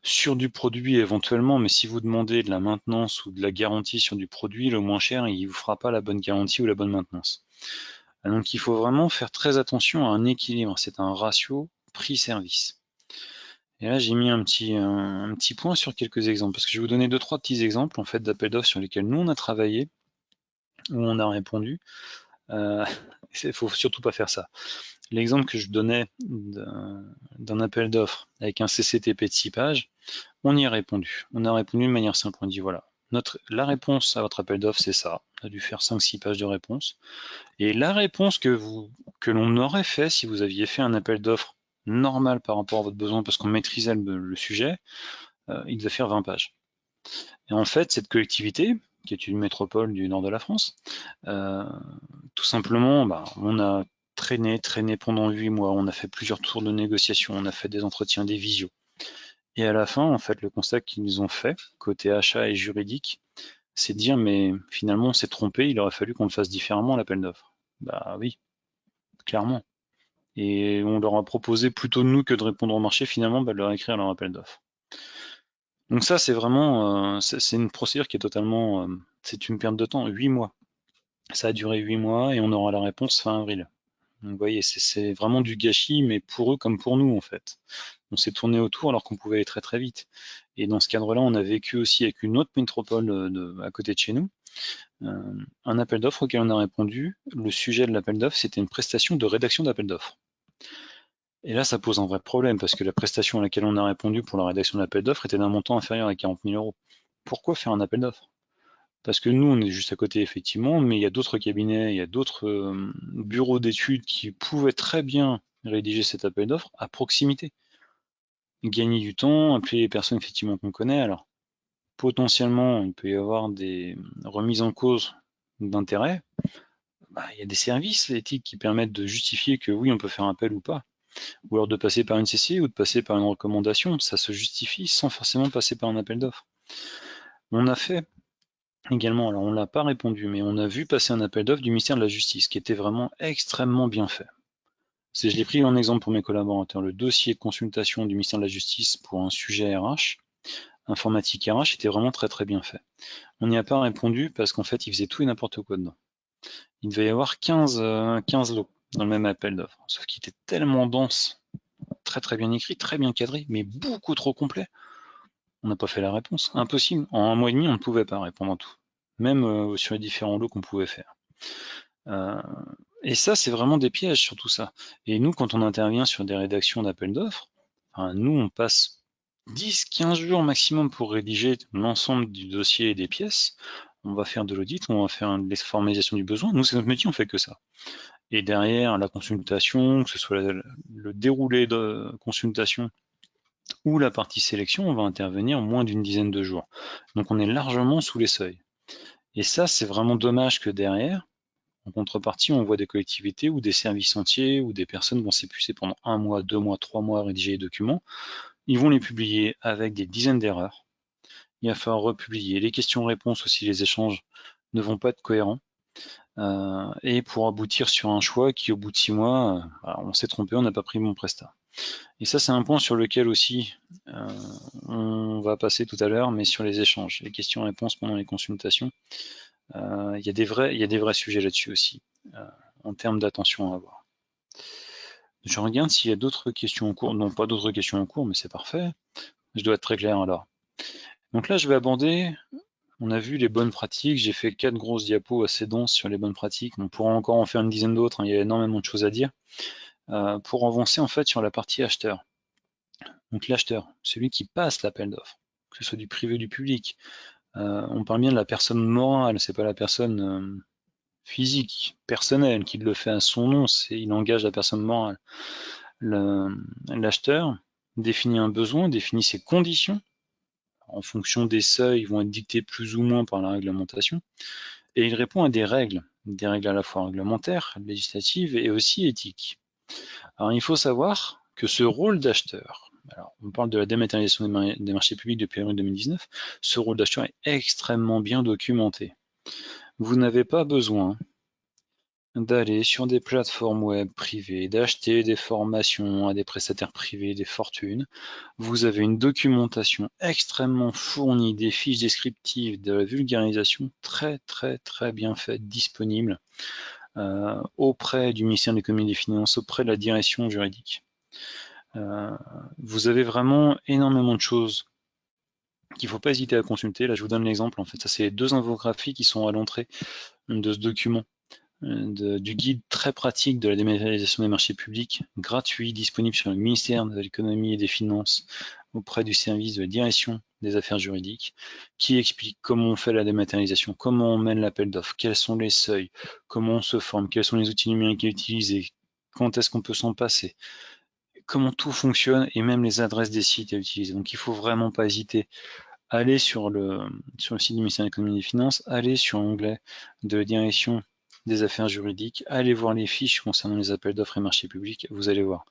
Sur du produit éventuellement, mais si vous demandez de la maintenance ou de la garantie sur du produit, le moins cher, il ne vous fera pas la bonne garantie ou la bonne maintenance. Donc il faut vraiment faire très attention à un équilibre, c'est un ratio prix-service. Et là, j'ai mis un petit point sur quelques exemples, parce que je vais vous donner 2-3 petits exemples en fait d'appels d'offres sur lesquels nous on a travaillé, où on a répondu. Il faut surtout pas faire ça. L'exemple que je donnais d'un appel d'offres avec un CCTP de 6 pages, on y a répondu. On a répondu de manière simple. On dit voilà, la réponse à votre appel d'offres, c'est ça. On a dû faire 5-6 pages de réponse. Et la réponse que l'on aurait fait si vous aviez fait un appel d'offres normal par rapport à votre besoin, parce qu'on maîtrisait le sujet, il devait faire 20 pages. Et en fait, cette collectivité, qui est une métropole du nord de la France, tout simplement, on a traîné pendant 8 mois, on a fait plusieurs tours de négociation, on a fait des entretiens, des visios. Et à la fin, en fait, le constat qu'ils nous ont fait, côté achat et juridique, c'est de dire, mais finalement, on s'est trompé, il aurait fallu qu'on le fasse différemment, l'appel d'offres. Bah oui, clairement. Et on leur a proposé plutôt de nous que de répondre au marché, finalement, de leur écrire leur appel d'offres. Donc ça, c'est vraiment, c'est une procédure qui est totalement, c'est une perte de temps, 8 mois. Ça a duré 8 mois et on aura la réponse fin avril. Donc vous voyez, c'est vraiment du gâchis, mais pour eux comme pour nous en fait. On s'est tourné autour alors qu'on pouvait aller très très vite. Et dans ce cadre-là, on a vécu aussi avec une autre métropole à côté de chez nous, un appel d'offres auquel on a répondu. Le sujet de l'appel d'offres, c'était une prestation de rédaction d'appel d'offres. Et là, ça pose un vrai problème parce que la prestation à laquelle on a répondu pour la rédaction de l'appel d'offres était d'un montant inférieur à 40 000 euros. Pourquoi faire un appel d'offres? Parce que nous, on est juste à côté, effectivement, mais il y a d'autres cabinets, il y a d'autres bureaux d'études qui pouvaient très bien rédiger cet appel d'offres à proximité. Gagner du temps, appeler les personnes effectivement qu'on connaît. Alors, potentiellement, il peut y avoir des remises en cause d'intérêt. Il y a des services éthiques qui permettent de justifier que oui, on peut faire appel ou pas. Ou alors de passer par une CC ou de passer par une recommandation. Ça se justifie sans forcément passer par un appel d'offres. On a fait également, alors on ne l'a pas répondu, mais on a vu passer un appel d'offres du ministère de la Justice qui était vraiment extrêmement bien fait. Je l'ai pris en exemple pour mes collaborateurs, le dossier de consultation du ministère de la Justice pour un sujet RH, informatique RH, était vraiment très très bien fait. On n'y a pas répondu parce qu'en fait, il faisait tout et n'importe quoi dedans. Il devait y avoir 15 lots dans le même appel d'offres, sauf qu'il était tellement dense, très très bien écrit, très bien cadré, mais beaucoup trop complet. On n'a pas fait la réponse, impossible. En un mois et demi, on ne pouvait pas répondre à tout, même sur les différents lots qu'on pouvait faire. Et ça, c'est vraiment des pièges sur tout ça. Et nous, quand on intervient sur des rédactions d'appels d'offres, nous, on passe 10-15 jours maximum pour rédiger l'ensemble du dossier et des pièces. On va faire de l'audit, on va faire de l'exformalisation du besoin. Nous, c'est notre métier, on fait que ça. Et derrière, la consultation, que ce soit le déroulé de consultation ou la partie sélection, on va intervenir moins d'une dizaine de jours. Donc on est largement sous les seuils. Et ça, c'est vraiment dommage que derrière, en contrepartie, on voit des collectivités ou des services entiers ou des personnes vont s'épuiser pendant 1 mois, 2 mois, 3 mois à rédiger les documents. Ils vont les publier avec des dizaines d'erreurs. Il va falloir republier. Les questions-réponses aussi, les échanges ne vont pas être cohérents. Et pour aboutir sur un choix qui, au bout de 6 mois, on s'est trompé, on n'a pas pris mon prestat. Et ça, c'est un point sur lequel aussi on va passer tout à l'heure, mais sur les échanges, les questions-réponses pendant les consultations. Il y a des vrais sujets là-dessus aussi, en termes d'attention à avoir. Je regarde s'il y a d'autres questions en cours. Non, pas d'autres questions en cours, mais c'est parfait. Je dois être très clair alors. Donc là, je vais aborder, on a vu les bonnes pratiques, j'ai fait 4 grosses diapos assez denses sur les bonnes pratiques. On pourra encore en faire une dizaine d'autres, il y a énormément de choses à dire. Pour avancer en fait sur la partie acheteur. Donc l'acheteur, celui qui passe l'appel d'offres, que ce soit du privé ou du public. On parle bien de la personne morale, c'est pas la personne physique, personnelle, qui le fait à son nom, il engage la personne morale. L'acheteur définit un besoin, définit ses conditions. En fonction des seuils, ils vont être dictés plus ou moins par la réglementation. Et il répond à des règles à la fois réglementaires, législatives et aussi éthiques. Alors il faut savoir que ce rôle d'acheteur, alors on parle de la dématérialisation des marchés publics depuis avril 2019, ce rôle d'acheteur est extrêmement bien documenté. Vous n'avez pas besoin d'aller sur des plateformes web privées, d'acheter des formations à des prestataires privés, des fortunes. Vous avez une documentation extrêmement fournie, des fiches descriptives, de la vulgarisation très bien faite, disponible auprès du ministère de l'économie et des finances, auprès de la direction juridique. Vous avez vraiment énormément de choses qu'il ne faut pas hésiter à consulter. Là, je vous donne l'exemple. En fait, ça, c'est les 2 infographies qui sont à l'entrée de ce document, du guide très pratique de la dématérialisation des marchés publics, gratuit, disponible sur le ministère de l'économie et des finances, auprès du service de la direction des affaires juridiques, qui explique comment on fait la dématérialisation, comment on mène l'appel d'offres, quels sont les seuils, comment on se forme, quels sont les outils numériques à utiliser, quand est-ce qu'on peut s'en passer, comment tout fonctionne et même les adresses des sites à utiliser. Donc il ne faut vraiment pas hésiter. Allez sur le site du ministère de l'économie et des finances, allez sur l'onglet de la direction des affaires juridiques, allez voir les fiches concernant les appels d'offres et marchés publics, vous allez voir.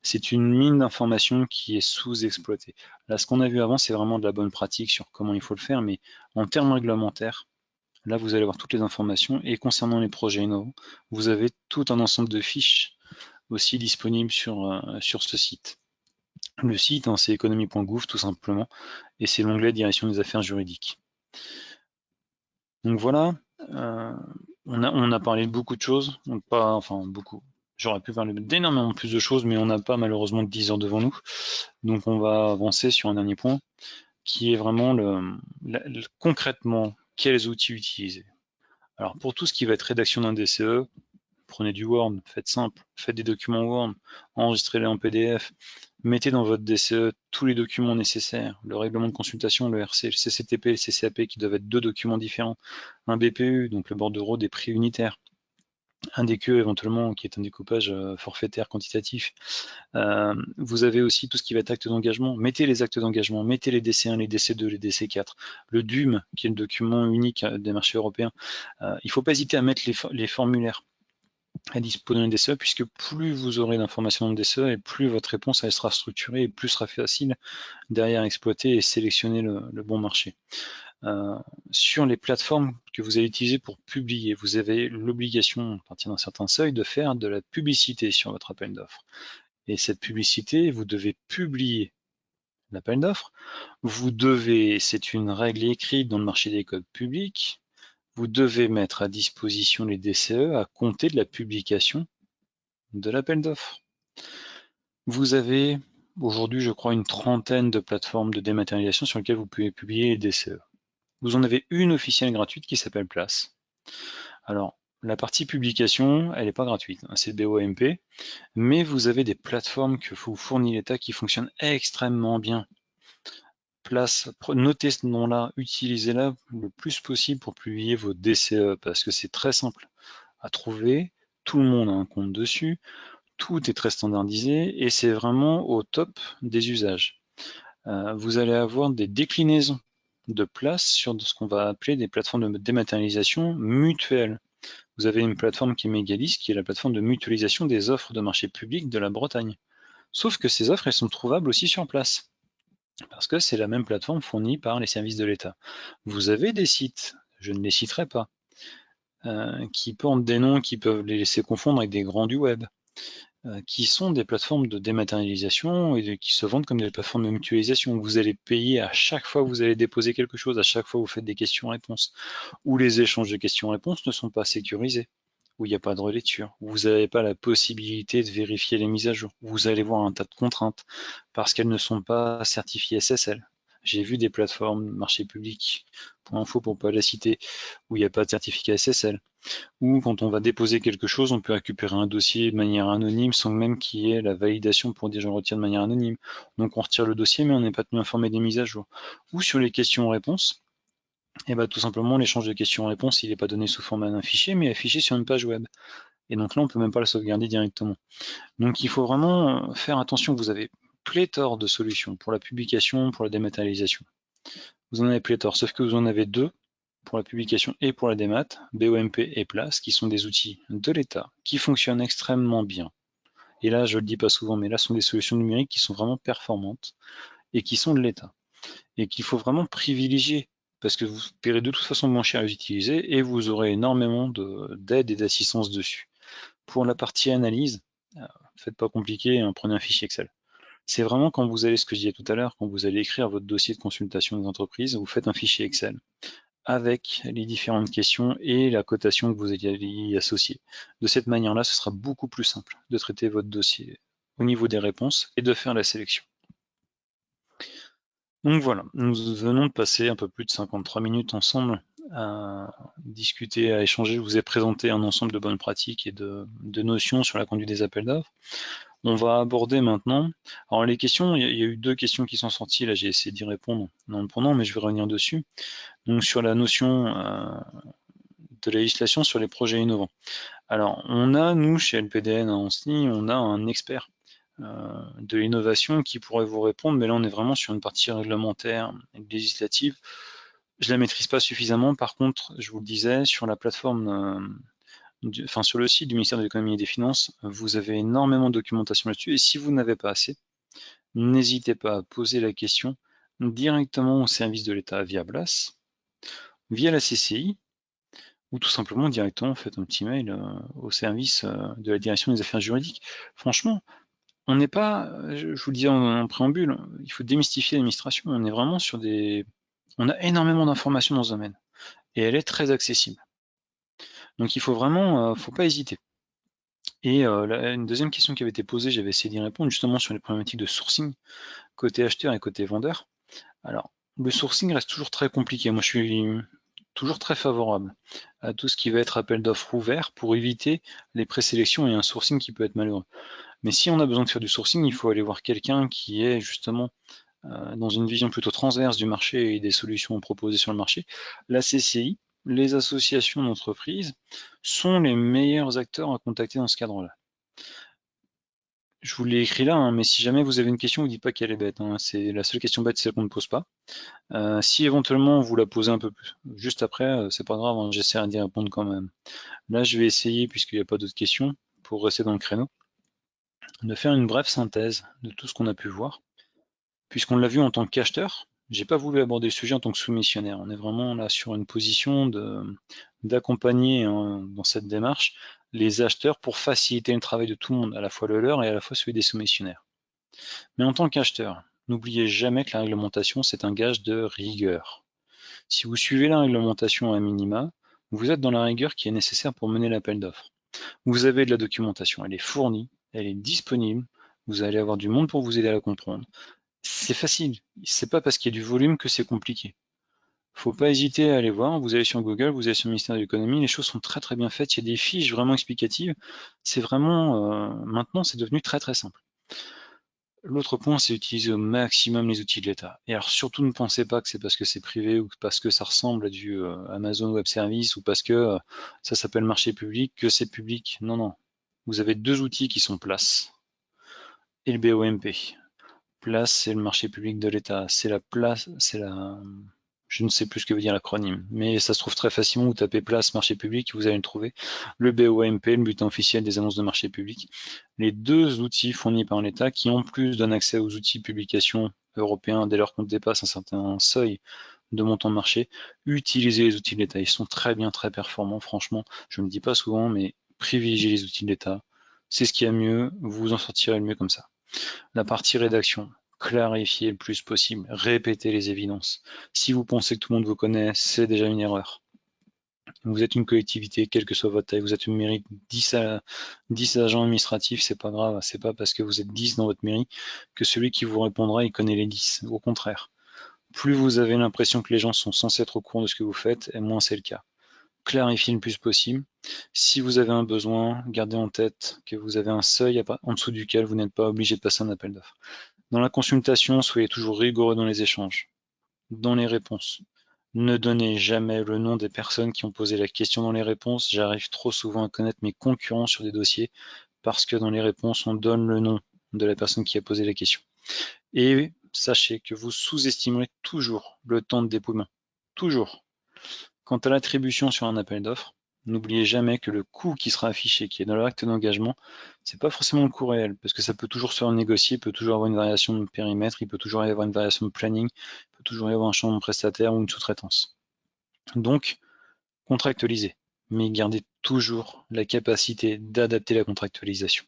C'est une mine d'informations qui est sous-exploitée. Là, ce qu'on a vu avant, c'est vraiment de la bonne pratique sur comment il faut le faire, mais en termes réglementaires, là, vous allez avoir toutes les informations. Et concernant les projets innovants, vous avez tout un ensemble de fiches aussi disponibles sur ce site. Le site, c'est économie.gouv tout simplement, et c'est l'onglet direction des affaires juridiques. Donc voilà, on a parlé de beaucoup de choses, beaucoup. J'aurais pu parler d'énormément plus de choses, mais on n'a pas malheureusement 10 heures devant nous. Donc on va avancer sur un dernier point, qui est vraiment concrètement, quels outils utiliser. Alors pour tout ce qui va être rédaction d'un DCE, prenez du Word, faites simple, faites des documents Word, enregistrez-les en PDF, mettez dans votre DCE tous les documents nécessaires, le règlement de consultation, le RC, le CCTP, le CCAP qui doivent être 2 documents différents, un BPU, donc le bordereau des prix unitaires, un DQE éventuellement qui est un découpage forfaitaire quantitatif. Vous avez aussi tout ce qui va être acte d'engagement, mettez les actes d'engagement, mettez les DC1, les DC2, les DC4, le DUM qui est le document unique des marchés européens. Il ne faut pas hésiter à mettre les formulaires à disposer d'un DCE, puisque plus vous aurez d'informations dans le DCE et plus votre réponse elle sera structurée et plus sera facile derrière exploiter et sélectionner le bon marché. Sur les plateformes que vous allez utiliser pour publier, vous avez l'obligation, à partir d'un certain seuil, de faire de la publicité sur votre appel d'offres. Et cette publicité, vous devez publier l'appel d'offres. Vous devez, c'est une règle écrite dans le marché des codes publics, vous devez mettre à disposition les DCE à compter de la publication de l'appel d'offres. Vous avez aujourd'hui, je crois, une trentaine de plateformes de dématérialisation sur lesquelles vous pouvez publier les DCE. Vous en avez une officielle gratuite qui s'appelle Place. Alors, la partie publication, elle n'est pas gratuite, c'est le BOMP, mais vous avez des plateformes que vous fournit l'État qui fonctionnent extrêmement bien. Place, notez ce nom-là, utilisez-la le plus possible pour publier vos DCE, parce que c'est très simple à trouver, tout le monde a un compte dessus, tout est très standardisé et c'est vraiment au top des usages. Vous allez avoir des déclinaisons de place sur ce qu'on va appeler des plateformes de dématérialisation mutuelles. Vous avez une plateforme qui est Mégalis, qui est la plateforme de mutualisation des offres de marché public de la Bretagne. Sauf que ces offres, elles sont trouvables aussi sur place, parce que c'est la même plateforme fournie par les services de l'État. Vous avez des sites, je ne les citerai pas, qui portent des noms qui peuvent les laisser confondre avec des grands du web, qui sont des plateformes de dématérialisation et qui se vendent comme des plateformes de mutualisation. Vous allez payer à chaque fois que vous allez déposer quelque chose, à chaque fois que vous faites des questions-réponses, où les échanges de questions-réponses ne sont pas sécurisés, où il n'y a pas de relecture, où vous n'avez pas la possibilité de vérifier les mises à jour, où vous allez voir un tas de contraintes parce qu'elles ne sont pas certifiées SSL. J'ai vu des plateformes marché public, pour info pour ne pas la citer, où il n'y a pas de certificat SSL. ou quand on va déposer quelque chose, on peut récupérer un dossier de manière anonyme sans même qu'il y ait la validation pour dire je le retire de manière anonyme. Donc on retire le dossier, mais on n'est pas tenu informé des mises à jour. Ou sur les questions-réponses, et tout simplement l'échange de questions-réponses, il n'est pas donné sous format d'un fichier, mais affiché sur une page web. Et donc là, on peut même pas le sauvegarder directement. Donc il faut vraiment faire attention, vous avez pléthore de solutions pour la publication, pour la dématérialisation. Vous en avez pléthore, sauf que vous en avez deux pour la publication et pour la démat, BOMP et Place, qui sont des outils de l'État, qui fonctionnent extrêmement bien. Et là, je le dis pas souvent, mais là, ce sont des solutions numériques qui sont vraiment performantes et qui sont de l'État. Et qu'il faut vraiment privilégier, parce que vous paierez de toute façon moins cher à les utiliser et vous aurez énormément d'aide et d'assistance dessus. Pour la partie analyse, faites pas compliqué, hein, prenez un fichier Excel. C'est vraiment quand vous allez, ce que je disais tout à l'heure, quand vous allez écrire votre dossier de consultation des entreprises, vous faites un fichier Excel avec les différentes questions et la cotation que vous allez y associer. De cette manière-là, ce sera beaucoup plus simple de traiter votre dossier au niveau des réponses et de faire la sélection. Donc voilà, nous venons de passer un peu plus de 53 minutes ensemble à discuter, à échanger. Je vous ai présenté un ensemble de bonnes pratiques et de notions sur la conduite des appels d'offres. On va aborder maintenant. Alors les questions, il y a eu deux questions qui sont sorties, là j'ai essayé d'y répondre en le prenant, mais je vais revenir dessus. Donc sur la notion de législation sur les projets innovants. Alors on a, nous, chez LPDN à Ancenis, on a un expert de l'innovation qui pourrait vous répondre, mais là on est vraiment sur une partie réglementaire et législative. Je la maîtrise pas suffisamment, par contre, je vous le disais, sur la plateforme sur le site du ministère de l'économie et des finances, vous avez énormément de documentation là-dessus, et si vous n'avez pas assez, n'hésitez pas à poser la question directement au service de l'État via BLAS, via la CCI, ou tout simplement directement faites un petit mail au service de la direction des affaires juridiques. Franchement, on n'est pas, je vous le disais en préambule, il faut démystifier l'administration, on est vraiment sur des... On a énormément d'informations dans ce domaine, et elle est très accessible. Donc il faut vraiment, faut pas hésiter. Et une deuxième question qui avait été posée, j'avais essayé d'y répondre justement sur les problématiques de sourcing, côté acheteur et côté vendeur. Alors, le sourcing reste toujours très compliqué. Moi, je suis toujours très favorable à tout ce qui va être appel d'offres ouvert pour éviter les présélections et un sourcing qui peut être malheureux. Mais si on a besoin de faire du sourcing, il faut aller voir quelqu'un qui est justement dans une vision plutôt transverse du marché et des solutions proposées sur le marché. La CCI, les associations d'entreprises sont les meilleurs acteurs à contacter dans ce cadre-là. Je vous l'ai écrit là, hein, mais si jamais vous avez une question, vous ne dites pas qu'elle est bête. Hein. C'est la seule question bête, c'est celle qu'on ne pose pas. Si éventuellement vous la posez un peu plus, juste après, c'est pas grave, hein, j'essaierai d'y répondre quand même. Là, je vais essayer, puisqu'il n'y a pas d'autres questions, pour rester dans le créneau, de faire une brève synthèse de tout ce qu'on a pu voir. Puisqu'on l'a vu en tant qu'acheteur, j'ai pas voulu aborder le sujet en tant que soumissionnaire. On est vraiment là sur une position d'accompagner dans cette démarche les acheteurs pour faciliter le travail de tout le monde, à la fois le leur et à la fois celui des soumissionnaires. Mais en tant qu'acheteur, n'oubliez jamais que la réglementation, c'est un gage de rigueur. Si vous suivez la réglementation à minima, vous êtes dans la rigueur qui est nécessaire pour mener l'appel d'offres. Vous avez de la documentation, elle est fournie, elle est disponible, vous allez avoir du monde pour vous aider à la comprendre. C'est facile, c'est pas parce qu'il y a du volume que c'est compliqué. Faut pas hésiter à aller voir, vous allez sur Google, vous allez sur le ministère de l'économie, les choses sont très très bien faites, il y a des fiches vraiment explicatives, c'est vraiment, maintenant c'est devenu très très simple. L'autre point, c'est utiliser au maximum les outils de l'État. Et alors surtout ne pensez pas que c'est parce que c'est privé ou parce que ça ressemble à du Amazon Web Service ou parce que ça s'appelle marché public que c'est public. Non, non. Vous avez deux outils qui sont Place et le BOMP. Place, c'est le marché public de l'État. C'est la place, c'est la... Je ne sais plus ce que veut dire l'acronyme, mais ça se trouve très facilement. Vous tapez Place, marché public, vous allez le trouver. Le BOMP, le bulletin officiel des annonces de marché public. Les deux outils fournis par l'État qui, en plus, donnent accès aux outils de publication européens dès lors qu'on dépasse un certain seuil de montant de marché. Utilisez les outils de l'État. Ils sont très bien, très performants. Franchement, je ne le dis pas souvent, mais privilégiez les outils de l'État. C'est ce qu'il y a mieux. Vous en sortirez le mieux comme ça. La partie rédaction, clarifiez le plus possible, répétez les évidences. Si vous pensez que tout le monde vous connaît, c'est déjà une erreur. Vous êtes une collectivité, quelle que soit votre taille, vous êtes une mairie, 10 agents administratifs, c'est pas grave, c'est pas parce que vous êtes 10 dans votre mairie que celui qui vous répondra, il connaît les 10. Au contraire, plus vous avez l'impression que les gens sont censés être au courant de ce que vous faites, et moins c'est le cas. clarifier le plus possible. Si vous avez un besoin, gardez en tête que vous avez un seuil en dessous duquel vous n'êtes pas obligé de passer un appel d'offres. Dans la consultation, soyez toujours rigoureux dans les échanges, dans les réponses. Ne donnez jamais le nom des personnes qui ont posé la question dans les réponses. J'arrive trop souvent à connaître mes concurrents sur des dossiers parce que dans les réponses, on donne le nom de la personne qui a posé la question. Et sachez que vous sous-estimerez toujours le temps de dépouillement. Toujours. Quant à l'attribution sur un appel d'offres, n'oubliez jamais que le coût qui sera affiché, qui est dans l'acte d'engagement, c'est pas forcément le coût réel, parce que ça peut toujours se faire négocier, il peut toujours avoir une variation de périmètre, il peut toujours y avoir une variation de planning, il peut toujours y avoir un changement de prestataire ou une sous-traitance. Donc, contractualisez, mais gardez toujours la capacité d'adapter la contractualisation.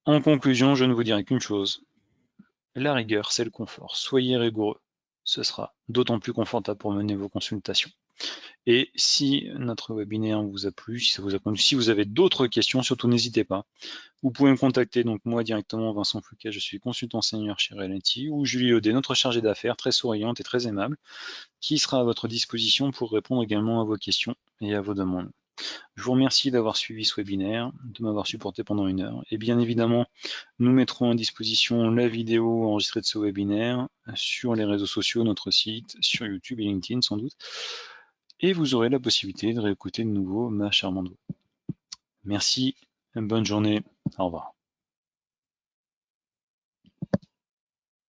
En conclusion, je ne vous dirai qu'une chose, la rigueur, c'est le confort. Soyez rigoureux, ce sera d'autant plus confortable pour mener vos consultations. Et si notre webinaire vous a plu, si ça vous a plu, si vous avez d'autres questions, surtout n'hésitez pas. Vous pouvez me contacter, donc moi directement, Vincent Fouquet, je suis consultant senior chez Reality, ou Julie Audet, notre chargée d'affaires, très souriante et très aimable, qui sera à votre disposition pour répondre également à vos questions et à vos demandes. Je vous remercie d'avoir suivi ce webinaire, de m'avoir supporté pendant 1 heure. Et bien évidemment, nous mettrons à disposition la vidéo enregistrée de ce webinaire sur les réseaux sociaux, notre site, sur YouTube et LinkedIn sans doute. Et vous aurez la possibilité de réécouter de nouveau ma charmante voix. Merci, bonne journée, au revoir.